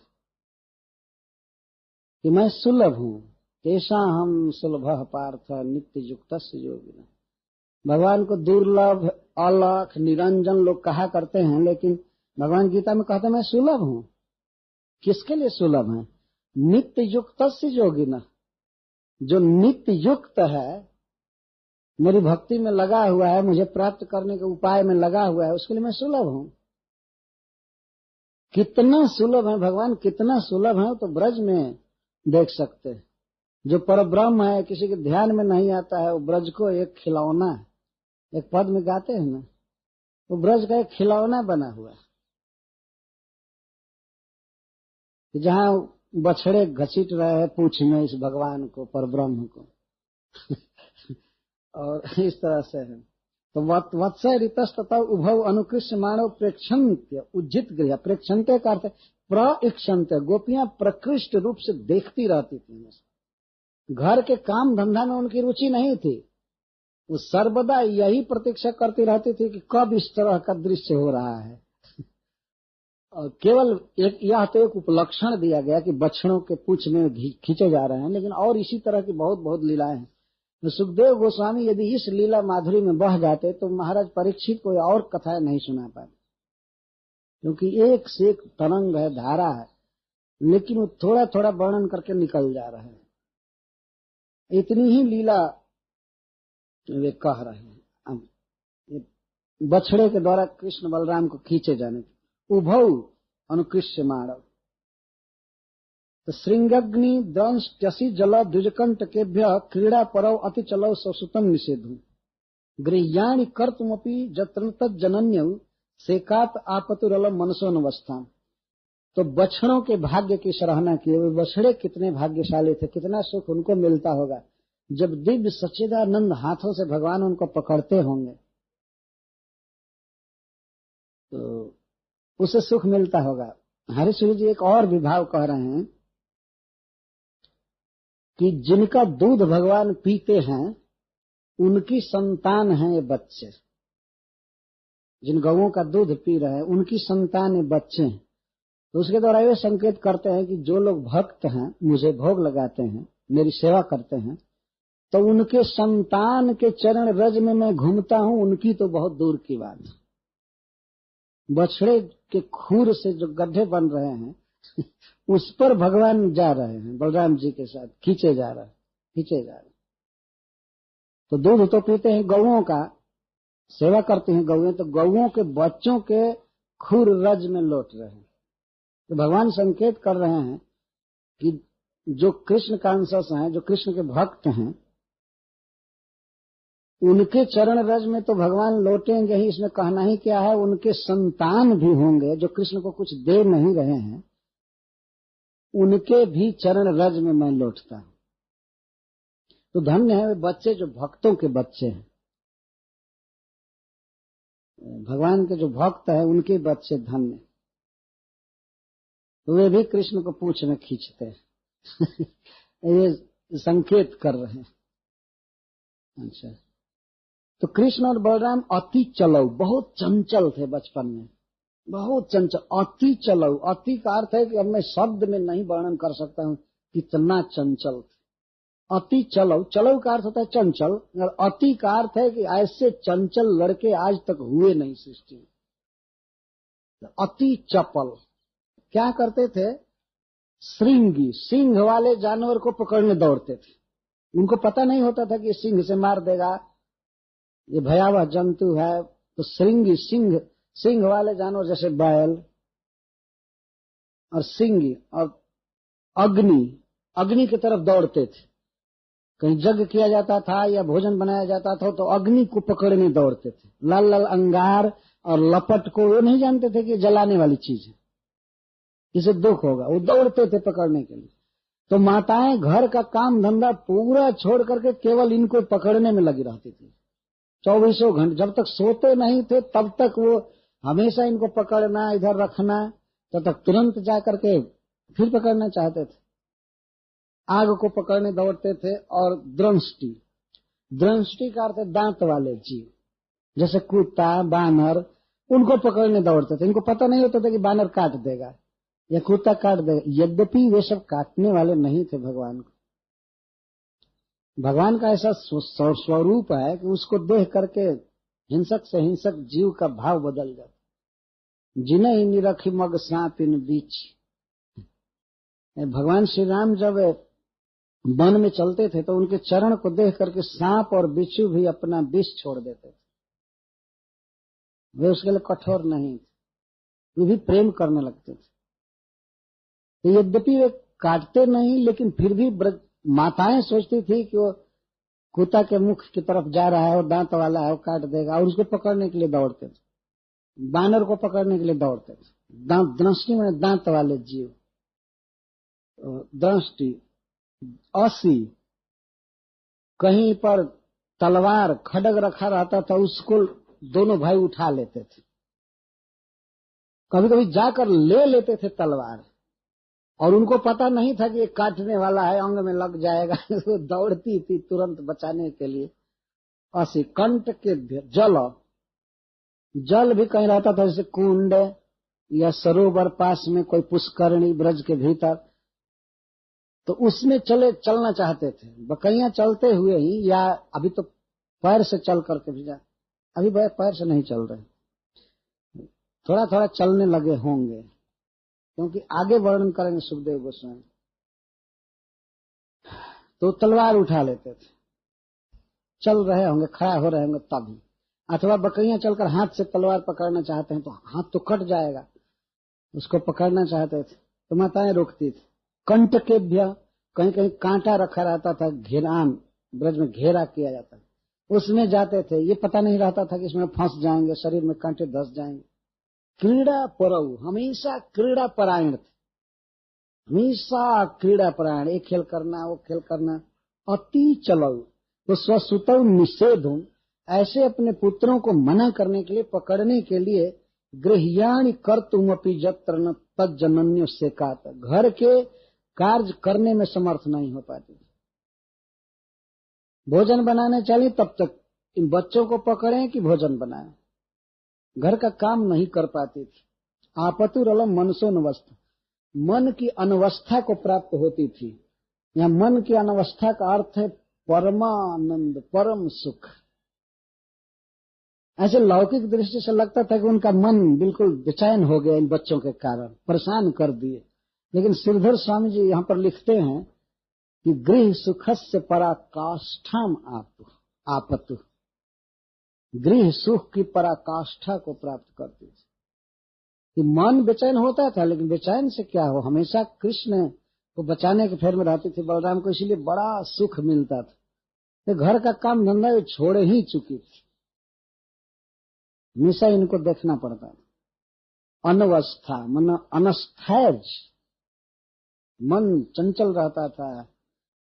कि मैं सुलभ हूं, तेषा हम सुलभ पार्थ नित्य युक्त योगिना। भगवान को दुर्लभ, अलख, निरंजन लोग कहा करते हैं, लेकिन भगवान गीता में कहते हैं मैं सुलभ हूं। किसके लिए सुलभ है? नित्य युक्त योगिना। जो नित्य युक्त है, मेरी भक्ति में लगा हुआ है, मुझे प्राप्त करने के उपाय में लगा हुआ है, उसके लिए मैं सुलभ हूं। कितना सुलभ है भगवान, कितना सुलभ है तो ब्रज में देख सकते हैं। जो परब्रह्म है, किसी के ध्यान में नहीं आता है, वो ब्रज को एक खिलौना है। एक पद में गाते हैं ना, वो ब्रज का एक खिलौना बना हुआ है, जहां बछड़े घसीट रहे हैं पूंछ में इस भगवान को, परब्रह्म को और इस तरह से है। तो वत्सय ऋतस तथा उभव अनुकृष्य मानव प्रेक्षन्त्य उज्जित गृह। प्रेक्षन्त्य का अर्थ प्रइक्षन्त्य, गोपियां प्रकृष्ट रूप से देखती रहती थी। घर के काम धंधा में उनकी रुचि नहीं थी, वो सर्वदा यही प्रतीक्षा करती रहती थी कि कब इस तरह का दृश्य हो रहा है। और केवल यह तो एक उपलक्षण दिया गया कि बछड़ों के पूंछ में खींचे जा रहे हैं, लेकिन और इसी तरह की बहुत बहुत लीलाएं हैं। तो सुखदेव गोस्वामी यदि इस लीला माधुरी में बह जाते तो महाराज परीक्षित को और कथाएं नहीं सुना पाते, क्योंकि एक से एक तरंग है, धारा है, लेकिन वो थोड़ा थोड़ा वर्णन करके निकल जा रहे हैं। इतनी ही लीला वे कह रहे हैं। अब बछड़े के द्वारा कृष्ण बलराम को खींचे जाने की उभौ अनुकृष्य मानव। तो श्रृंगग्नि दंश टसी जल द्विजकंठ केभ्य क्रीड़ा परव अति चलव ससुतम निषेधु गृह्याणि कर्तुमपि जत्र तज्जनन्यौ सेकात आपतुरलम मनसोनवस्थान। तो बछड़ों के भाग्य की सराहना की। वे बछड़े कितने भाग्यशाली थे, कितना सुख उनको मिलता होगा जब दिव्य सच्चिदानंद हाथों से भगवान उनको पकड़ते होंगे, तो उसे सुख मिलता होगा। हरिश्री जी एक और विभाव कह रहे हैं कि जिनका दूध भगवान पीते हैं उनकी संतान है ये बच्चे। जिन गौओं का दूध पी रहे हैं उनकी संतान ये बच्चे हैं। तो उसके द्वारा ये संकेत करते हैं कि जो लोग भक्त हैं, मुझे भोग लगाते हैं, मेरी सेवा करते हैं, तो उनके संतान के चरण रज में मैं घूमता हूं, उनकी तो बहुत दूर की बात। बछड़े के खूर से जो गड्ढे बन रहे हैं उस पर भगवान जा रहे हैं, बलराम जी के साथ खींचे जा रहे हैं। तो दूध तो पीते हैं गौओं का, सेवा करते हैं गौएं, तो गौओं के बच्चों के खूर रज में लौट रहे हैं। तो भगवान संकेत कर रहे हैं कि जो कृष्ण का अंश हैं, जो कृष्ण के भक्त हैं, उनके चरण रज में तो भगवान लौटेंगे ही, इसमें कहना ही क्या है। उनके संतान भी होंगे जो कृष्ण को कुछ दे नहीं रहे हैं, उनके भी चरण रज में मैं लौटता हूं। तो धन्य है वे बच्चे जो भक्तों के बच्चे हैं, भगवान के जो भक्त है उनके बच्चे धन्य। तो वे भी कृष्ण को पूंछ में खींचते हैं ये संकेत कर रहे हैं। अच्छा, तो कृष्ण और बलराम अति चलऊ, बहुत चंचल थे बचपन में, बहुत चंचल। अति चलऊ, अति का अर्थ है कि अब मैं शब्द में नहीं वर्णन कर सकता हूं कितना चंचल थे। अति चलऊ, चलऊ का अर्थ होता है चंचल, और अति का अर्थ है कि ऐसे चंचल लड़के आज तक हुए नहीं सृष्टि में। अति चपल। क्या करते थे? श्रृंगी, सिंह वाले जानवर को पकड़ने दौड़ते थे। उनको पता नहीं होता था कि सिंह से मार देगा, ये भयावह जंतु है। तो श्रृंगी, सिंह वाले जानवर जैसे बैल और सिंगी और अग्नि की तरफ दौड़ते थे। कहीं यज्ञ किया जाता था या भोजन बनाया जाता था तो अग्नि को पकड़ने दौड़ते थे। लाल लाल अंगार और लपट को वो नहीं जानते थे कि जलाने वाली चीज है, इसे दुख होगा, वो दौड़ते थे पकड़ने के लिए। तो माताएं घर का काम धंधा पूरा छोड़ करके केवल इनको पकड़ने में लगी रहती थी 24 घंटे। जब तक सोते नहीं थे तब तक वो हमेशा इनको पकड़ना, इधर रखना, तब तक तुरंत जा करके फिर पकड़ना चाहते थे। आग को पकड़ने दौड़ते थे। और द्रंष्टि का अर्थ है दांत वाले जीव, जैसे कुत्ता, बानर, उनको पकड़ने दौड़ते थे। इनको पता नहीं होता था कि बानर काट देगा या कुत्ता काट देगा। यद्यपि वे सब काटने वाले नहीं थे भगवान को। भगवान का ऐसा स्वरूप है कि उसको देख करके हिंसक से हिंसक जीव का भाव बदल जाता। जिन्हें ही निरखी मग सांप इन बीच। भगवान श्री राम जब वन में चलते थे तो उनके चरण को देख करके सांप और बिच्छू भी अपना विष छोड़ देते थे। वे उसके लिए कठोर नहीं थे, वे भी प्रेम करने लगते थे। तो यद्यपि वे काटते नहीं, लेकिन फिर भी माताएं सोचती थी कि वो कुत्ता के मुख की तरफ जा रहा है और दांत वाला है, वो काट देगा, और उसको पकड़ने के लिए दौड़ते थे। बानर को पकड़ने के लिए दौड़ते थे। दृष्टि में दांत वाले जीव, दृष्टि। असी, कहीं पर तलवार खड्ग रखा रहता था, उसको दोनों भाई उठा लेते थे। कभी कभी जाकर ले लेते थे तलवार, और उनको पता नहीं था कि ये काटने वाला है, अंग में लग जाएगा। वो दौड़ती थी तुरंत बचाने के लिए। असी, कंठ के जल भी कहीं रहता था, जैसे कुंड या सरोवर पास में, कोई पुष्करणी ब्रज के भीतर, तो उसमें चलना चाहते थे। बकैया चलते हुए ही, या अभी तो पैर से चल करके भी अभी पैर से नहीं चल रहे, थोड़ा थोड़ा चलने लगे होंगे, क्योंकि आगे वर्णन करेंगे सुखदेव गोस्वामी। तो तलवार उठा लेते थे, चल रहे होंगे, खड़ा हो रहे होंगे तभी। अथवा बकैया चलकर हाथ से तलवार पकड़ना चाहते हैं तो हाथ तो कट जाएगा, उसको पकड़ना चाहते थे तो माताएं रोकती थी। कंठ के कहीं कहीं कांटा रखा रहता था, घेरान ब्रज में घेरा किया जाता, उसमें जाते थे। ये पता नहीं रहता था कि इसमें फंस जाएंगे, शरीर में कांटे धस जाएंगे। क्रीड़ा परऊ, हमेशा क्रीड़ा परायण थे, हमेशा क्रीड़ा परायण, एक खेल करना, वो खेल करना। अति चलऊ, तो स्वसुतौ निषेधुम, ऐसे अपने पुत्रों को मना करने के लिए, पकड़ने के लिए, गृह्याणि कर्तुमपि यत्र न तज्जनन्यो सेकात, घर के कार्य करने में समर्थ नहीं हो पाती। भोजन बनाने चली तब तक इन बच्चों को पकड़े कि भोजन बनाए, घर का काम नहीं कर पाती थी। आपतुरलम मनसोनवस्था, मन की अनवस्था को प्राप्त होती थी। यहाँ मन की अनवस्था का अर्थ है परमानंद, परम सुख। ऐसे लौकिक दृष्टि से लगता था कि उनका मन बिल्कुल बेचैन हो गया इन बच्चों के कारण, परेशान कर दिए। लेकिन श्रीधर स्वामी जी यहाँ पर लिखते हैं कि गृह सुखस्य पराकाष्ठाम आपतु, गृह सुख की पराकाष्ठा को प्राप्त करती थी। कि मन बेचैन होता था, लेकिन बेचैन से क्या हो, हमेशा कृष्ण को बचाने के फेर में रहती थी बलराम को, इसीलिए बड़ा सुख मिलता था। तो घर का काम धंधा ये छोड़ ही चुकी थी, हमेशा इनको देखना पड़ता था। अनवस्था मन अनस्थैज, मन चंचल रहता था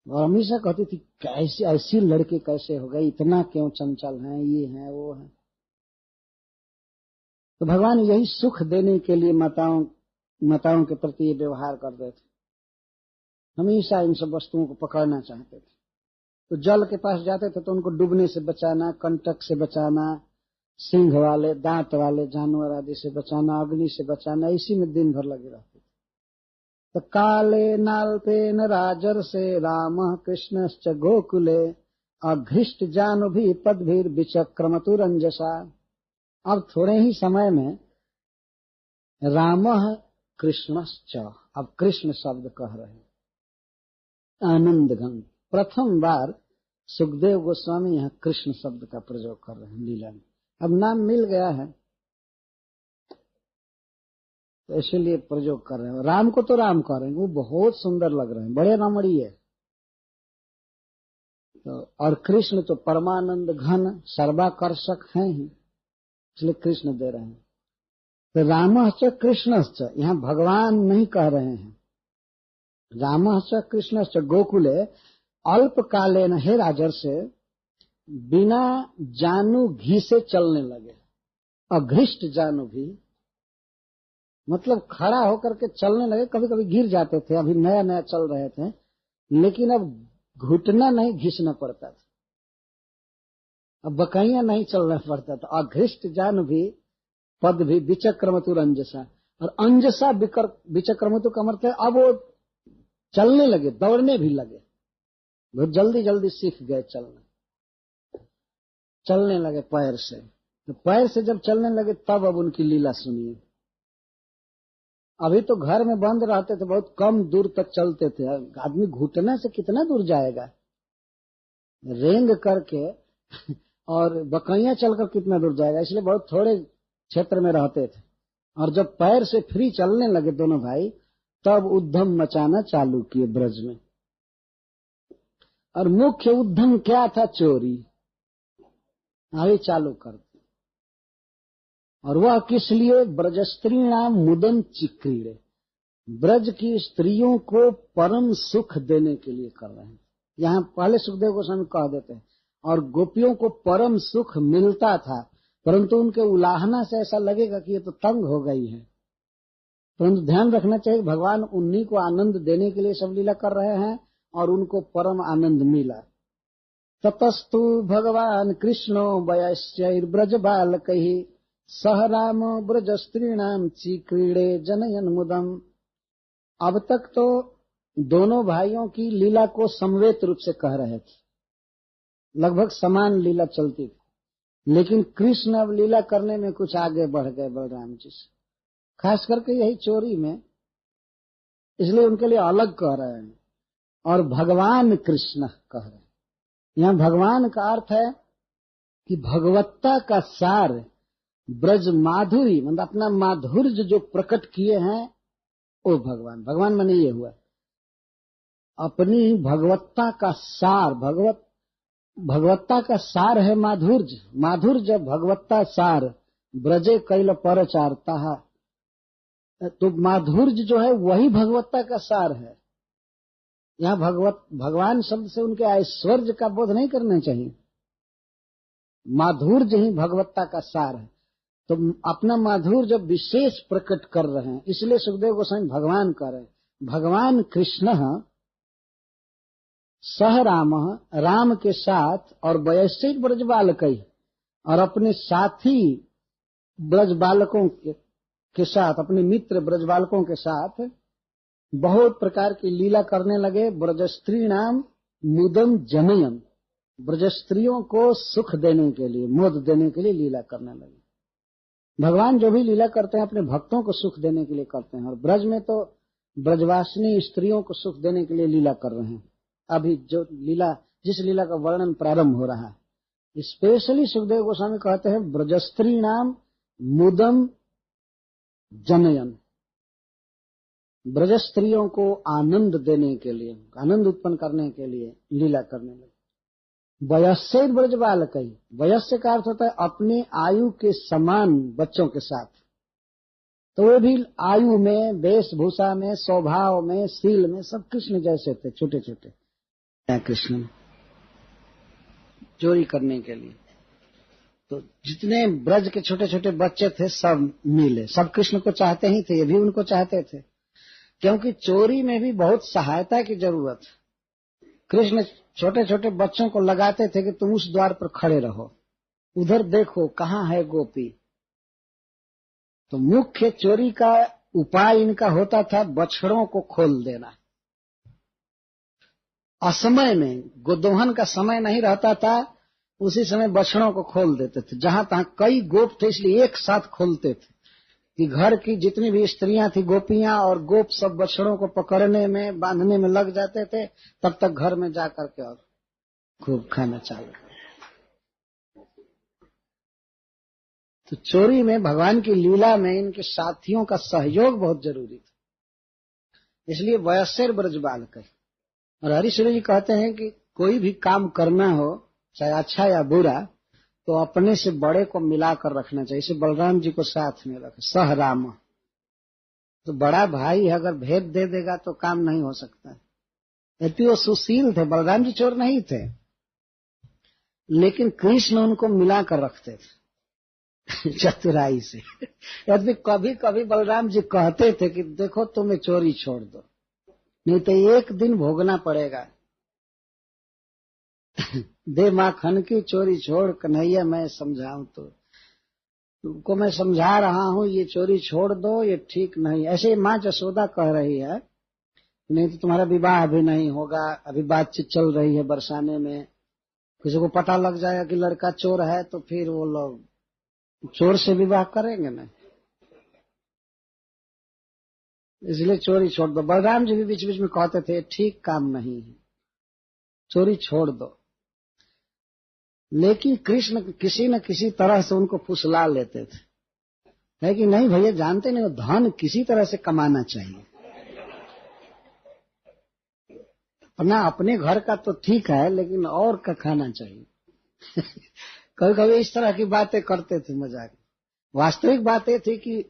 और हमेशा कहती थी कैसे ऐसी लड़के कैसे हो गए, इतना क्यों चंचल हैं, ये हैं वो हैं। तो भगवान यही सुख देने के लिए माताओं के प्रति ये व्यवहार कर रहे थे, हमेशा इन सब वस्तुओं को पकड़ना चाहते थे। तो जल के पास जाते थे तो उनको डूबने से बचाना, कंटक से बचाना, सिंह वाले दांत वाले जानवर आदि से बचाना, अग्नि से बचाना, इसी में दिन भर लगे रहते थे। तो काले नाल्पेन राजर से राम कृष्णश्च गोकुले अघृष्ट जानुभि पदभीर विचक्रमतुरंजसा। अब थोड़े ही समय में राम कृष्णश्च, अब कृष्ण शब्द कह रहे हैं, आनंद घन। प्रथम बार सुखदेव गोस्वामी यहाँ कृष्ण शब्द का प्रयोग कर रहे हैं लीला में। अब नाम मिल गया है तो इसीलिए प्रयोग कर रहे हैं। राम को तो राम कह रहे हैं, वो बहुत सुंदर लग रहे हैं, बड़े रमणीय है। तो और कृष्ण तो परमानंद घन सर्वाकर्षक हैं ही, इसलिए कृष्ण दे रहे हैं। तो रामश्च कृष्णश्च, यहाँ भगवान नहीं कह रहे हैं, रामश्च कृष्णश्च गोकुले अल्पकालेन, हे राजर से बिना जानू घी से चलने लगे। अघृष्ट जानू घी मतलब खड़ा होकर के चलने लगे, कभी कभी गिर जाते थे, अभी नया नया चल रहे थे, लेकिन अब घुटना नहीं घिसना पड़ता था, अब बकैया नहीं चलना पड़ता था। अघृष्ट जानू भी पद भी विचक्रमतुर अंजसा, और अंजसा विचक्रमतु का मतलब अब वो चलने लगे, दौड़ने भी लगे, बहुत जल्दी जल्दी सीख गए चलने लगे पैर से। तो पैर से जब चलने लगे तब अब उनकी लीला सुनिए। अभी तो घर में बंद रहते थे, बहुत कम दूर तक चलते थे, आदमी घुटने से कितना दूर जाएगा, रेंग करके और बकैया चलकर कितना दूर जाएगा, इसलिए बहुत थोड़े क्षेत्र में रहते थे। और जब पैर से फ्री चलने लगे दोनों भाई, तब उद्यम मचाना चालू किए ब्रज में। और मुख्य उद्यम क्या था? चोरी अभी चालू कर। और वह किस लिए? ब्रज स्त्री नाम मुदन चिक्रीड़े, ब्रज की स्त्रियों को परम सुख देने के लिए कर रहे हैं। यहाँ पहले सुखदेव गोस्वामी कह देते हैं, और गोपियों को परम सुख मिलता था, परंतु उनके उलाहना से ऐसा लगेगा कि ये तो तंग हो गई है। परंतु ध्यान रखना चाहिए, भगवान उन्हीं को आनंद देने के लिए सब लीला कर रहे हैं और उनको परम आनंद मिला। ततस्तु भगवान कृष्णो वयश्चैर्ब्रज बालकैः सह राम ब्रज स्त्रीणाम चिक्रीड़े जनयन मुदम। अब तक तो दोनों भाइयों की लीला को समवेत रूप से कह रहे थे, लगभग समान लीला चलती थी, लेकिन कृष्ण अब लीला करने में कुछ आगे बढ़ गए बलराम जी से, खास करके यही चोरी में, इसलिए उनके लिए अलग कह रहे हैं। और भगवान कृष्ण कह रहे हैं। यहाँ भगवान का अर्थ है कि भगवत्ता का सार, ब्रज माधुरी मतलब अपना माधुर्य जो प्रकट किए हैं वो भगवान। भगवान माने ये हुआ अपनी भगवत्ता का सार, भगवत्ता का सार है माधुर्य। माधुर्य भगवत्ता सार ब्रजे कैल परचारता है, तो माधुर्य जो है वही भगवत्ता का सार है। यहाँ भगवान शब्द से उनके ऐश्वर्य का बोध नहीं करना चाहिए, माधुर्य ही भगवत्ता का सार है। तो अपना माधुर्य जब विशेष प्रकट कर रहे हैं, इसलिए सुखदेव गोस्वामी भगवान कह रहे हैं। भगवान कृष्ण सह राम, राम के साथ, और वयस्क ब्रज बालकई, और अपने साथी ब्रज बालकों के साथ, अपने मित्र ब्रज बालकों के साथ बहुत प्रकार की लीला करने लगे। ब्रज स्त्री नाम मुदम जनयन, ब्रज स्त्रियों को सुख देने के लिए, मोद देने के लिए लीला करने लगे। भगवान जो भी लीला करते हैं अपने भक्तों को सुख देने के लिए करते हैं, और ब्रज में तो ब्रजवासिनी स्त्रियों को सुख देने के लिए लीला कर रहे हैं। अभी जो लीला, जिस लीला का वर्णन प्रारंभ हो रहा है, स्पेशली सुखदेव गोस्वामी कहते हैं ब्रजस्त्री नाम मुदम जनयन, ब्रज स्त्रियों को आनंद देने के लिए, आनंद उत्पन्न करने के लिए लीला करने लगे। वयस्से ब्रज बालकई, वयस्य का अर्थ होता है अपनी आयु के समान बच्चों के साथ। तो वे भी आयु में, वेशभूषा में, स्वभाव में, शील में सब कृष्ण जैसे थे, छोटे छोटे। कृष्ण चोरी करने के लिए तो जितने ब्रज के छोटे छोटे बच्चे थे सब मिले, सब कृष्ण को चाहते ही थे, ये भी उनको चाहते थे, क्योंकि चोरी में भी बहुत सहायता की जरूरत है। कृष्ण छोटे छोटे बच्चों को लगाते थे कि तुम उस द्वार पर खड़े रहो, उधर देखो कहाँ है गोपी। तो मुख्य चोरी का उपाय इनका होता था बछड़ों को खोल देना। असमय में, गोदोहन का समय नहीं रहता था, उसी समय बछड़ों को खोल देते थे। जहां तहां कई गोप थे इसलिए एक साथ खोलते थे कि घर की जितनी भी स्त्रियां थी, गोपियां और गोप सब बछड़ों को पकड़ने में, बांधने में लग जाते थे। तब तक घर में जाकर के और खूब खाना चालू। तो चोरी में, भगवान की लीला में इनके साथियों का सहयोग बहुत जरूरी था। इसलिए वयस्सेर ब्रज बालक। और हरिश्चंद्र जी कहते हैं कि कोई भी काम करना हो, चाहे अच्छा या बुरा, तो अपने से बड़े को मिलाकर रखना चाहिए। इसे बलराम जी को साथ में रखे, सह राम। तो बड़ा भाई अगर भेद दे देगा तो काम नहीं हो सकता। यद्यपि वो सुशील थे, बलराम जी चोर नहीं थे, लेकिन कृष्ण उनको मिलाकर रखते थे चतुराई से। यद्यपि कभी कभी बलराम जी कहते थे कि देखो तुम्हें चोरी छोड़ दो, नहीं तो एक दिन भोगना पड़ेगा। दे माखन की चोरी छोड़ कन्हैया, मैं समझाऊं तो तुमको मैं समझा रहा हूं, ये चोरी छोड़ दो, ये ठीक नहीं। ऐसे माँ जसोदा कह रही है, नहीं तो तुम्हारा विवाह अभी नहीं होगा, अभी बातचीत चल रही है बरसाने में, किसी को पता लग जाएगा कि लड़का चोर है तो फिर वो लोग चोर से विवाह करेंगे ना, इसलिए चोरी छोड़ दो। बलराम जी भी बीच बीच में कहते थे ठीक काम नहीं है, चोरी छोड़ दो। लेकिन कृष्ण किसी न किसी तरह से उनको फुसला लेते थे, है कि नहीं भैया, जानते नहीं, धन किसी तरह से कमाना चाहिए अपना, अपने घर का तो ठीक है लेकिन और का खाना चाहिए। कभी कभी इस तरह की बातें करते थे मजाक। वास्तविक बात ये थी कि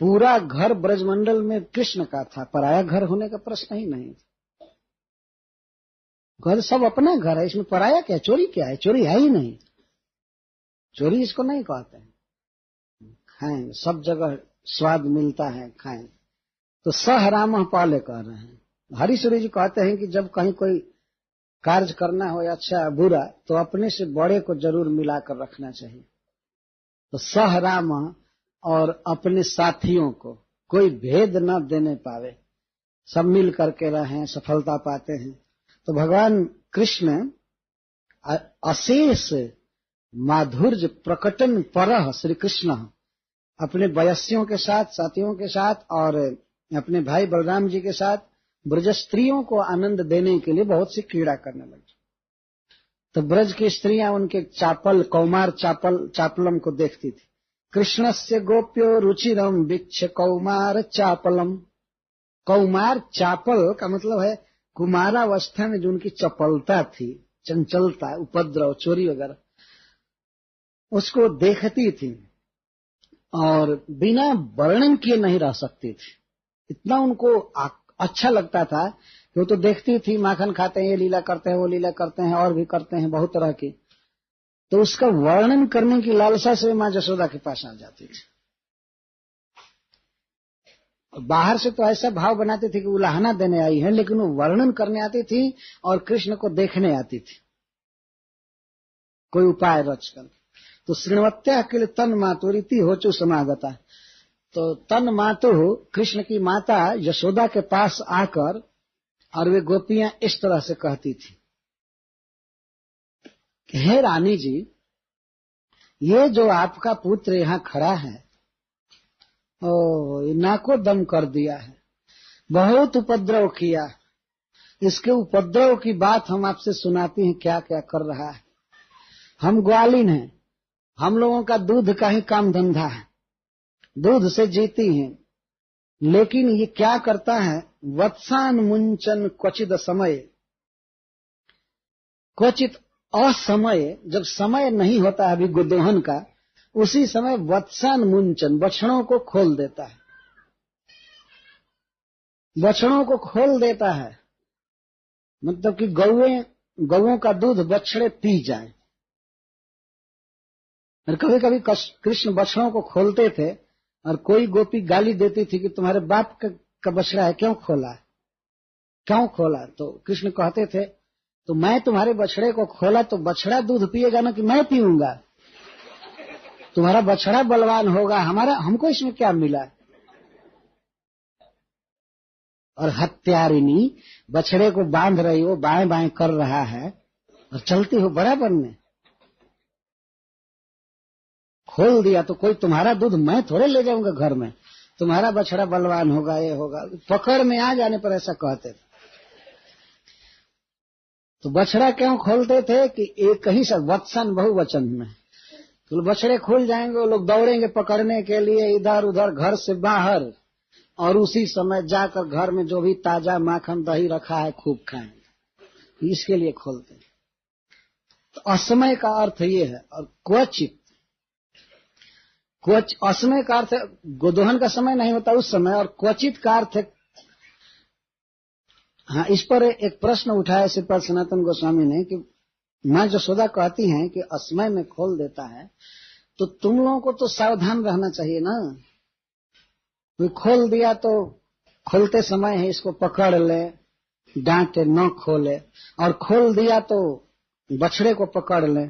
पूरा घर ब्रजमंडल में कृष्ण का था, पराया घर होने का प्रश्न ही नहीं था। घर सब अपना घर है, इसमें पराया क्या, चोरी क्या है? चोरी है ही नहीं, चोरी इसको नहीं कहते हैं। खाएं, सब जगह स्वाद मिलता है, खाएं। तो सह राम पाले कह रहे हैं। हरिश्चंद्र जी कहते हैं कि जब कहीं कोई कार्य करना हो या अच्छा बुरा, तो अपने से बड़े को जरूर मिलाकर रखना चाहिए। तो सह राम और अपने साथियों को कोई भेद न देने पावे, सब मिल करके रहें, सफलता पाते हैं। तो भगवान कृष्ण अशेष माधुर्य प्रकटन परह श्री कृष्ण अपने वयस्यों के साथ, साथियों के साथ और अपने भाई बलराम जी के साथ ब्रज स्त्रियों को आनंद देने के लिए बहुत सी क्रीड़ा करने लगी। तो ब्रज की स्त्रियां उनके चापल, कौमार चापलम को देखती थी। कृष्णस्य गोप्यो रुचिरम वीक्ष्य कौमार चापलम। कौमार चापल का मतलब है कुमारावस्था में जो उनकी चपलता थी, चंचलता, उपद्रव, चोरी वगैरह, उसको देखती थी और बिना वर्णन किए नहीं रह सकती थी। इतना उनको अच्छा लगता था कि वो तो देखती थी, माखन खाते हैं, ये लीला करते हैं, वो लीला करते हैं, और भी करते हैं बहुत तरह की, तो उसका वर्णन करने की लालसा से माँ जसोदा के पास आ जाती थी। बाहर से तो ऐसा भाव बनाते थे कि उलाहना देने आई है, लेकिन वो वर्णन करने आती थी और कृष्ण को देखने आती थी कोई उपाय रचकर। तो श्रृणवत्या के लिए तन मातु रीति होचु समागता। तो तन मातु कृष्ण की माता यशोदा के पास आकर और वे गोपियां इस तरह से कहती थी, हे रानी जी, ये जो आपका पुत्र यहाँ खड़ा है, ओ नाको दम कर दिया है, बहुत उपद्रव किया, इसके उपद्रव की बात हम आपसे सुनाती हैं, क्या क्या कर रहा है। हम ग्वालिन हैं, हम लोगों का दूध का ही काम धंधा है, दूध से जीती हैं, लेकिन ये क्या करता है, वत्सान मुंचन क्वचित समय, क्वचित असमय, जब समय नहीं होता है अभी गोदोहन का, उसी समय वत्सान मुंचन, बछड़ों को खोल देता है, बछड़ों को खोल देता है, मतलब कि गौओं का दूध बछड़े पी जाए। और कभी कभी कृष्ण बछड़ों को खोलते थे और कोई गोपी गाली देती थी कि तुम्हारे बाप का बछड़ा है, क्यों खोला, क्यों खोला? तो कृष्ण कहते थे तो मैं तुम्हारे बछड़े को खोला तो बछड़ा दूध पिएगा ना कि मैं पीऊंगा? तुम्हारा बछड़ा बलवान होगा, हमको इसमें क्या मिला? और हत्यारिणी बछड़े को बांध रही हो, बाएं बाएं कर रहा है और चलती हो बराबर में, खोल दिया तो कोई तुम्हारा दूध मैं थोड़े ले जाऊंगा घर में, तुम्हारा बछड़ा बलवान होगा, ये होगा। पकड़ में आ जाने पर ऐसा कहते थे। तो बछड़ा क्यों खोलते थे कि एक ही सब वत्सन बहुवचन में, तो बछड़े खुल जाएंगे, वो लोग दौड़ेंगे पकड़ने के लिए इधर उधर घर से बाहर, और उसी समय जाकर घर में जो भी ताजा माखन दही रखा है खूब खाएंगे, इसके लिए खोलते हैं। तो असमय का अर्थ ये है। और क्वचित असमय का अर्थ गोदोहन का समय नहीं होता उस समय, और क्वचित का अर्थ है। हाँ, इस पर एक प्रश्न उठाया श्रीपाद सनातन गोस्वामी ने कि माँ जसोदा कहती हैं कि असमय में खोल देता है, तो तुम लोगों को तो सावधान रहना चाहिए ना, कोई खोल दिया तो खोलते समय है इसको पकड़ ले, डांटे न खोले, और खोल दिया तो बछड़े को पकड़ ले।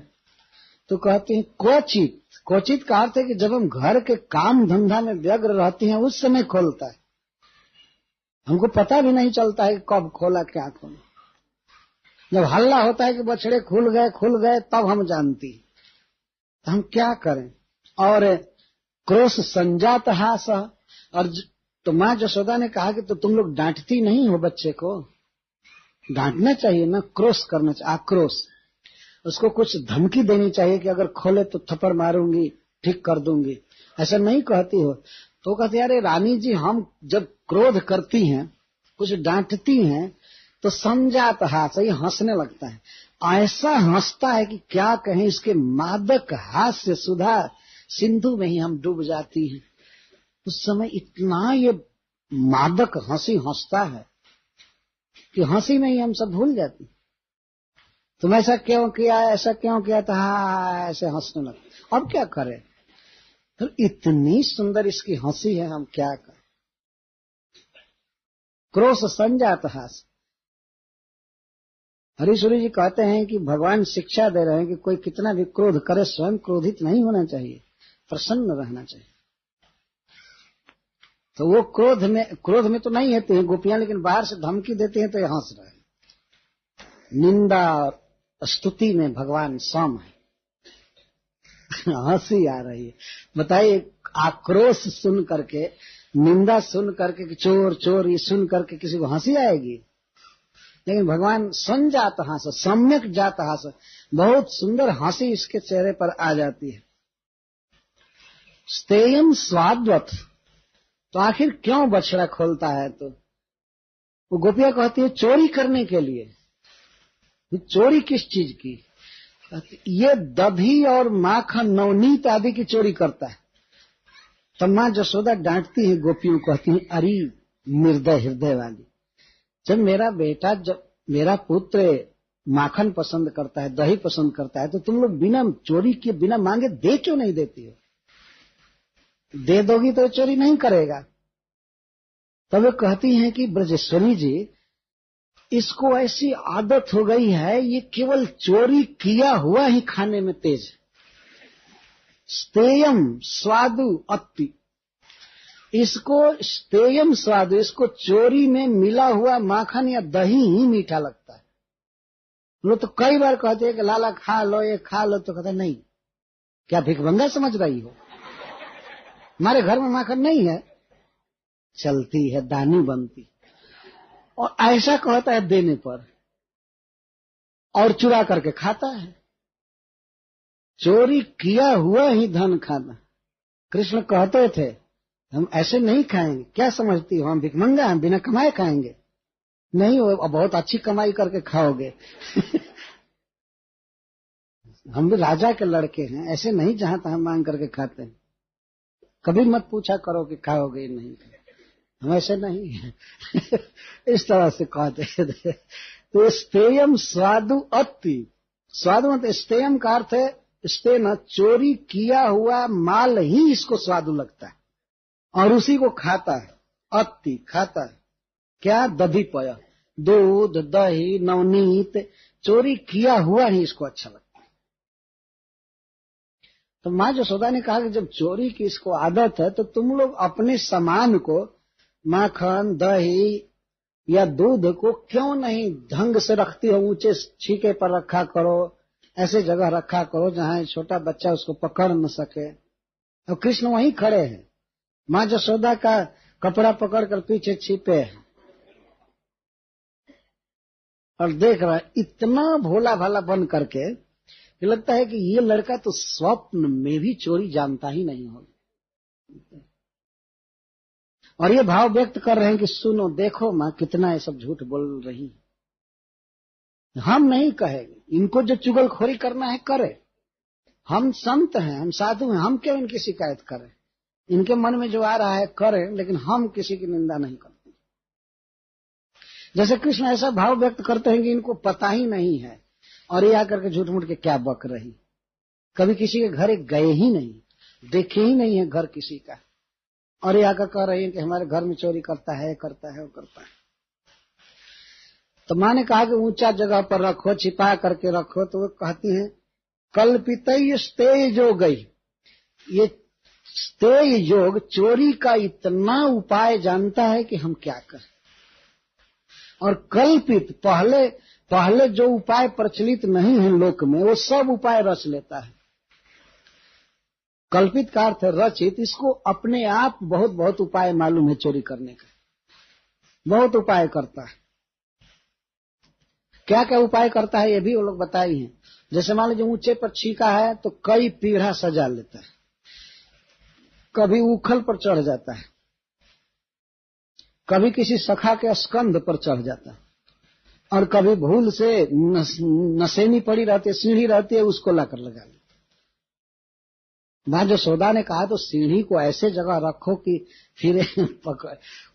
तो कहती हैं क्वचित, क्वचित का अर्थ है कि जब हम घर के काम धंधा में व्यग्र रहती हैं उस समय खोलता है, हमको पता भी नहीं चलता है कि कब खोला क्या खोला। जब हल्ला होता है कि बछड़े खुल गए तब हम जानती, तो हम क्या करें। और क्रोश संजात हास, और तो माँ जसोदा ने कहा कि तो तुम लोग डांटती नहीं हो बच्चे को, डांटना चाहिए ना, क्रोश करना चाहिए, आक्रोश, उसको कुछ धमकी देनी चाहिए कि अगर खोले तो थप्पड़ मारूंगी, ठीक कर दूंगी, ऐसा नहीं कहती हो। तो कहती अरे रानी जी, हम जब क्रोध करती हैं, कुछ डांटती हैं, तो संजात हास, ये हंसने लगता है, ऐसा हंसता है कि क्या कहें, इसके मादक हास्य सुधा सिंधु में ही हम डूब जाती हैं। उस समय इतना ये मादक हंसी हंसता है कि हंसी में ही हम सब भूल जाते। तुम ऐसा क्यों किया, ऐसा क्यों किया, था ऐसे हंसने लगता। अब क्या करें, तो इतनी सुंदर इसकी हंसी है, हम क्या करें। क्रोश संजात हास। हरीश्वरी जी कहते हैं कि भगवान शिक्षा दे रहे हैं कि कोई कितना भी क्रोध करे, स्वयं क्रोधित नहीं होना चाहिए, प्रसन्न रहना चाहिए। तो वो क्रोध में तो नहीं होती है गोपियां, लेकिन बाहर से धमकी देती हैं तो ये हंस रहे हैं। निंदा और स्तुति में भगवान सम है। हंसी आ रही है, बताइए, आक्रोश सुन करके, निंदा सुन करके कि चोर चोर, ये सुन करके किसी को हंसी आएगी? लेकिन भगवान संजात हास, सम्यक जात हास, बहुत सुंदर हंसी इसके चेहरे पर आ जाती है। स्तेयम स्वाद्वत, तो आखिर क्यों बछड़ा खोलता है? तो वो गोपियां कहती है चोरी करने के लिए। चोरी किस चीज की? ये दधी और माखन नवनीत आदि की चोरी करता है। तब माँ जसोदा डांटती है गोपियों, कहती है अरे निर्दय हृदय वाली, जब मेरा पुत्र माखन पसंद करता है, दही पसंद करता है, तो तुम लोग बिना चोरी किए, बिना मांगे दे क्यों नहीं देती हो? दे दोगी तो चोरी नहीं करेगा। तब वो कहती हैं कि ब्रजेश्वरी जी, इसको ऐसी आदत हो गई है, ये केवल चोरी किया हुआ ही खाने में तेज है। स्तेयम स्वादु अति, इसको स्तेयम स्वादु, इसको चोरी में मिला हुआ माखन या दही ही मीठा लगता है। लोग तो कई बार कहते हैं कि लाला खा लो, ये खा लो, तो कहते नहीं, क्या भिखमंगा समझ रही हो? हमारे घर में माखन नहीं है, चलती है, दानी बनती, और ऐसा कहता है देने पर, और चुरा करके खाता है। चोरी किया हुआ ही धन खाना। कृष्ण कहते थे हम ऐसे नहीं खाएंगे, क्या समझती हो, हम भिखमंगा, हम बिना कमाए खाएंगे? नहीं, वो बहुत अच्छी कमाई करके खाओगे। हम भी राजा के लड़के हैं, ऐसे नहीं जहां तहां मांग करके खाते हैं। कभी मत पूछा करो कि खाओगे नहीं, हम ऐसे नहीं हैं। इस तरह से कहते थे। तो स्तेयम स्वादु अति, स्वादु मतलब स्तेयम का अर्थ है स्ते न, चोरी किया हुआ माल ही इसको स्वादु लगता है और उसी को खाता है। अति खाता है क्या? दधी पया, दूध दही नवनीत, चोरी किया हुआ ही इसको अच्छा लगता है। तो माँ यशोदा ने कहा कि जब चोरी की इसको आदत है तो तुम लोग अपने सामान को, माखन दही या दूध को क्यों नहीं ढंग से रखती हो? ऊंचे छीके पर रखा करो, ऐसे जगह रखा करो जहां छोटा बच्चा उसको पकड़ न सके। और कृष्ण वहीं खड़े हैं, माँ यशोदा का कपड़ा पकड़कर पीछे छिपे हैं और देख रहा है, इतना भोला भाला बन करके कि लगता है कि ये लड़का तो स्वप्न में भी चोरी जानता ही नहीं होगा। और ये भाव व्यक्त कर रहे हैं कि सुनो देखो माँ कितना ये सब झूठ बोल रही है। हम नहीं कहेंगे, इनको जो चुगलखोरी करना है करे। हम संत हैं, हम साधु हैं, हम क्यों इनकी शिकायत करें? इनके मन में जो आ रहा है करें, लेकिन हम किसी की निंदा नहीं करते। जैसे कृष्ण ऐसा भाव व्यक्त करते हैं कि इनको पता ही नहीं है और ये आकर के झूठ मूठ के क्या बक रही। कभी किसी के घर गए ही नहीं, देखे ही नहीं है घर किसी का, और ये आकर कह रही है कि हमारे घर में चोरी करता है, करता है, वो करता है। तो माँ ने कहा कि ऊंचा जगह पर रखो, छिपा करके रखो। तो वो कहती हैं कल्पितय स्तेय योग, ये स्तेय योग चोरी का इतना उपाय जानता है कि हम क्या करें। और कल्पित पहले जो उपाय प्रचलित नहीं है लोक में, वो सब उपाय रच लेता है। कल्पित का अर्थ है रचित। इसको अपने आप बहुत बहुत उपाय मालूम है चोरी करने का, बहुत उपाय करता है। क्या क्या उपाय करता है ये भी वो लोग बताए हैं। जैसे मान लीजिए ऊंचे पर छीका है तो कई पीढ़ा सजा लेता है, कभी उखल पर चढ़ जाता है, कभी किसी सखा के स्कंध पर चढ़ जाता है, और कभी भूल से नसेनी पड़ी रहती है, सीढ़ी रहती है, उसको लाकर लगा लेता है। माँ यशोदा ने कहा तो सीढ़ी को ऐसे जगह रखो कि फिर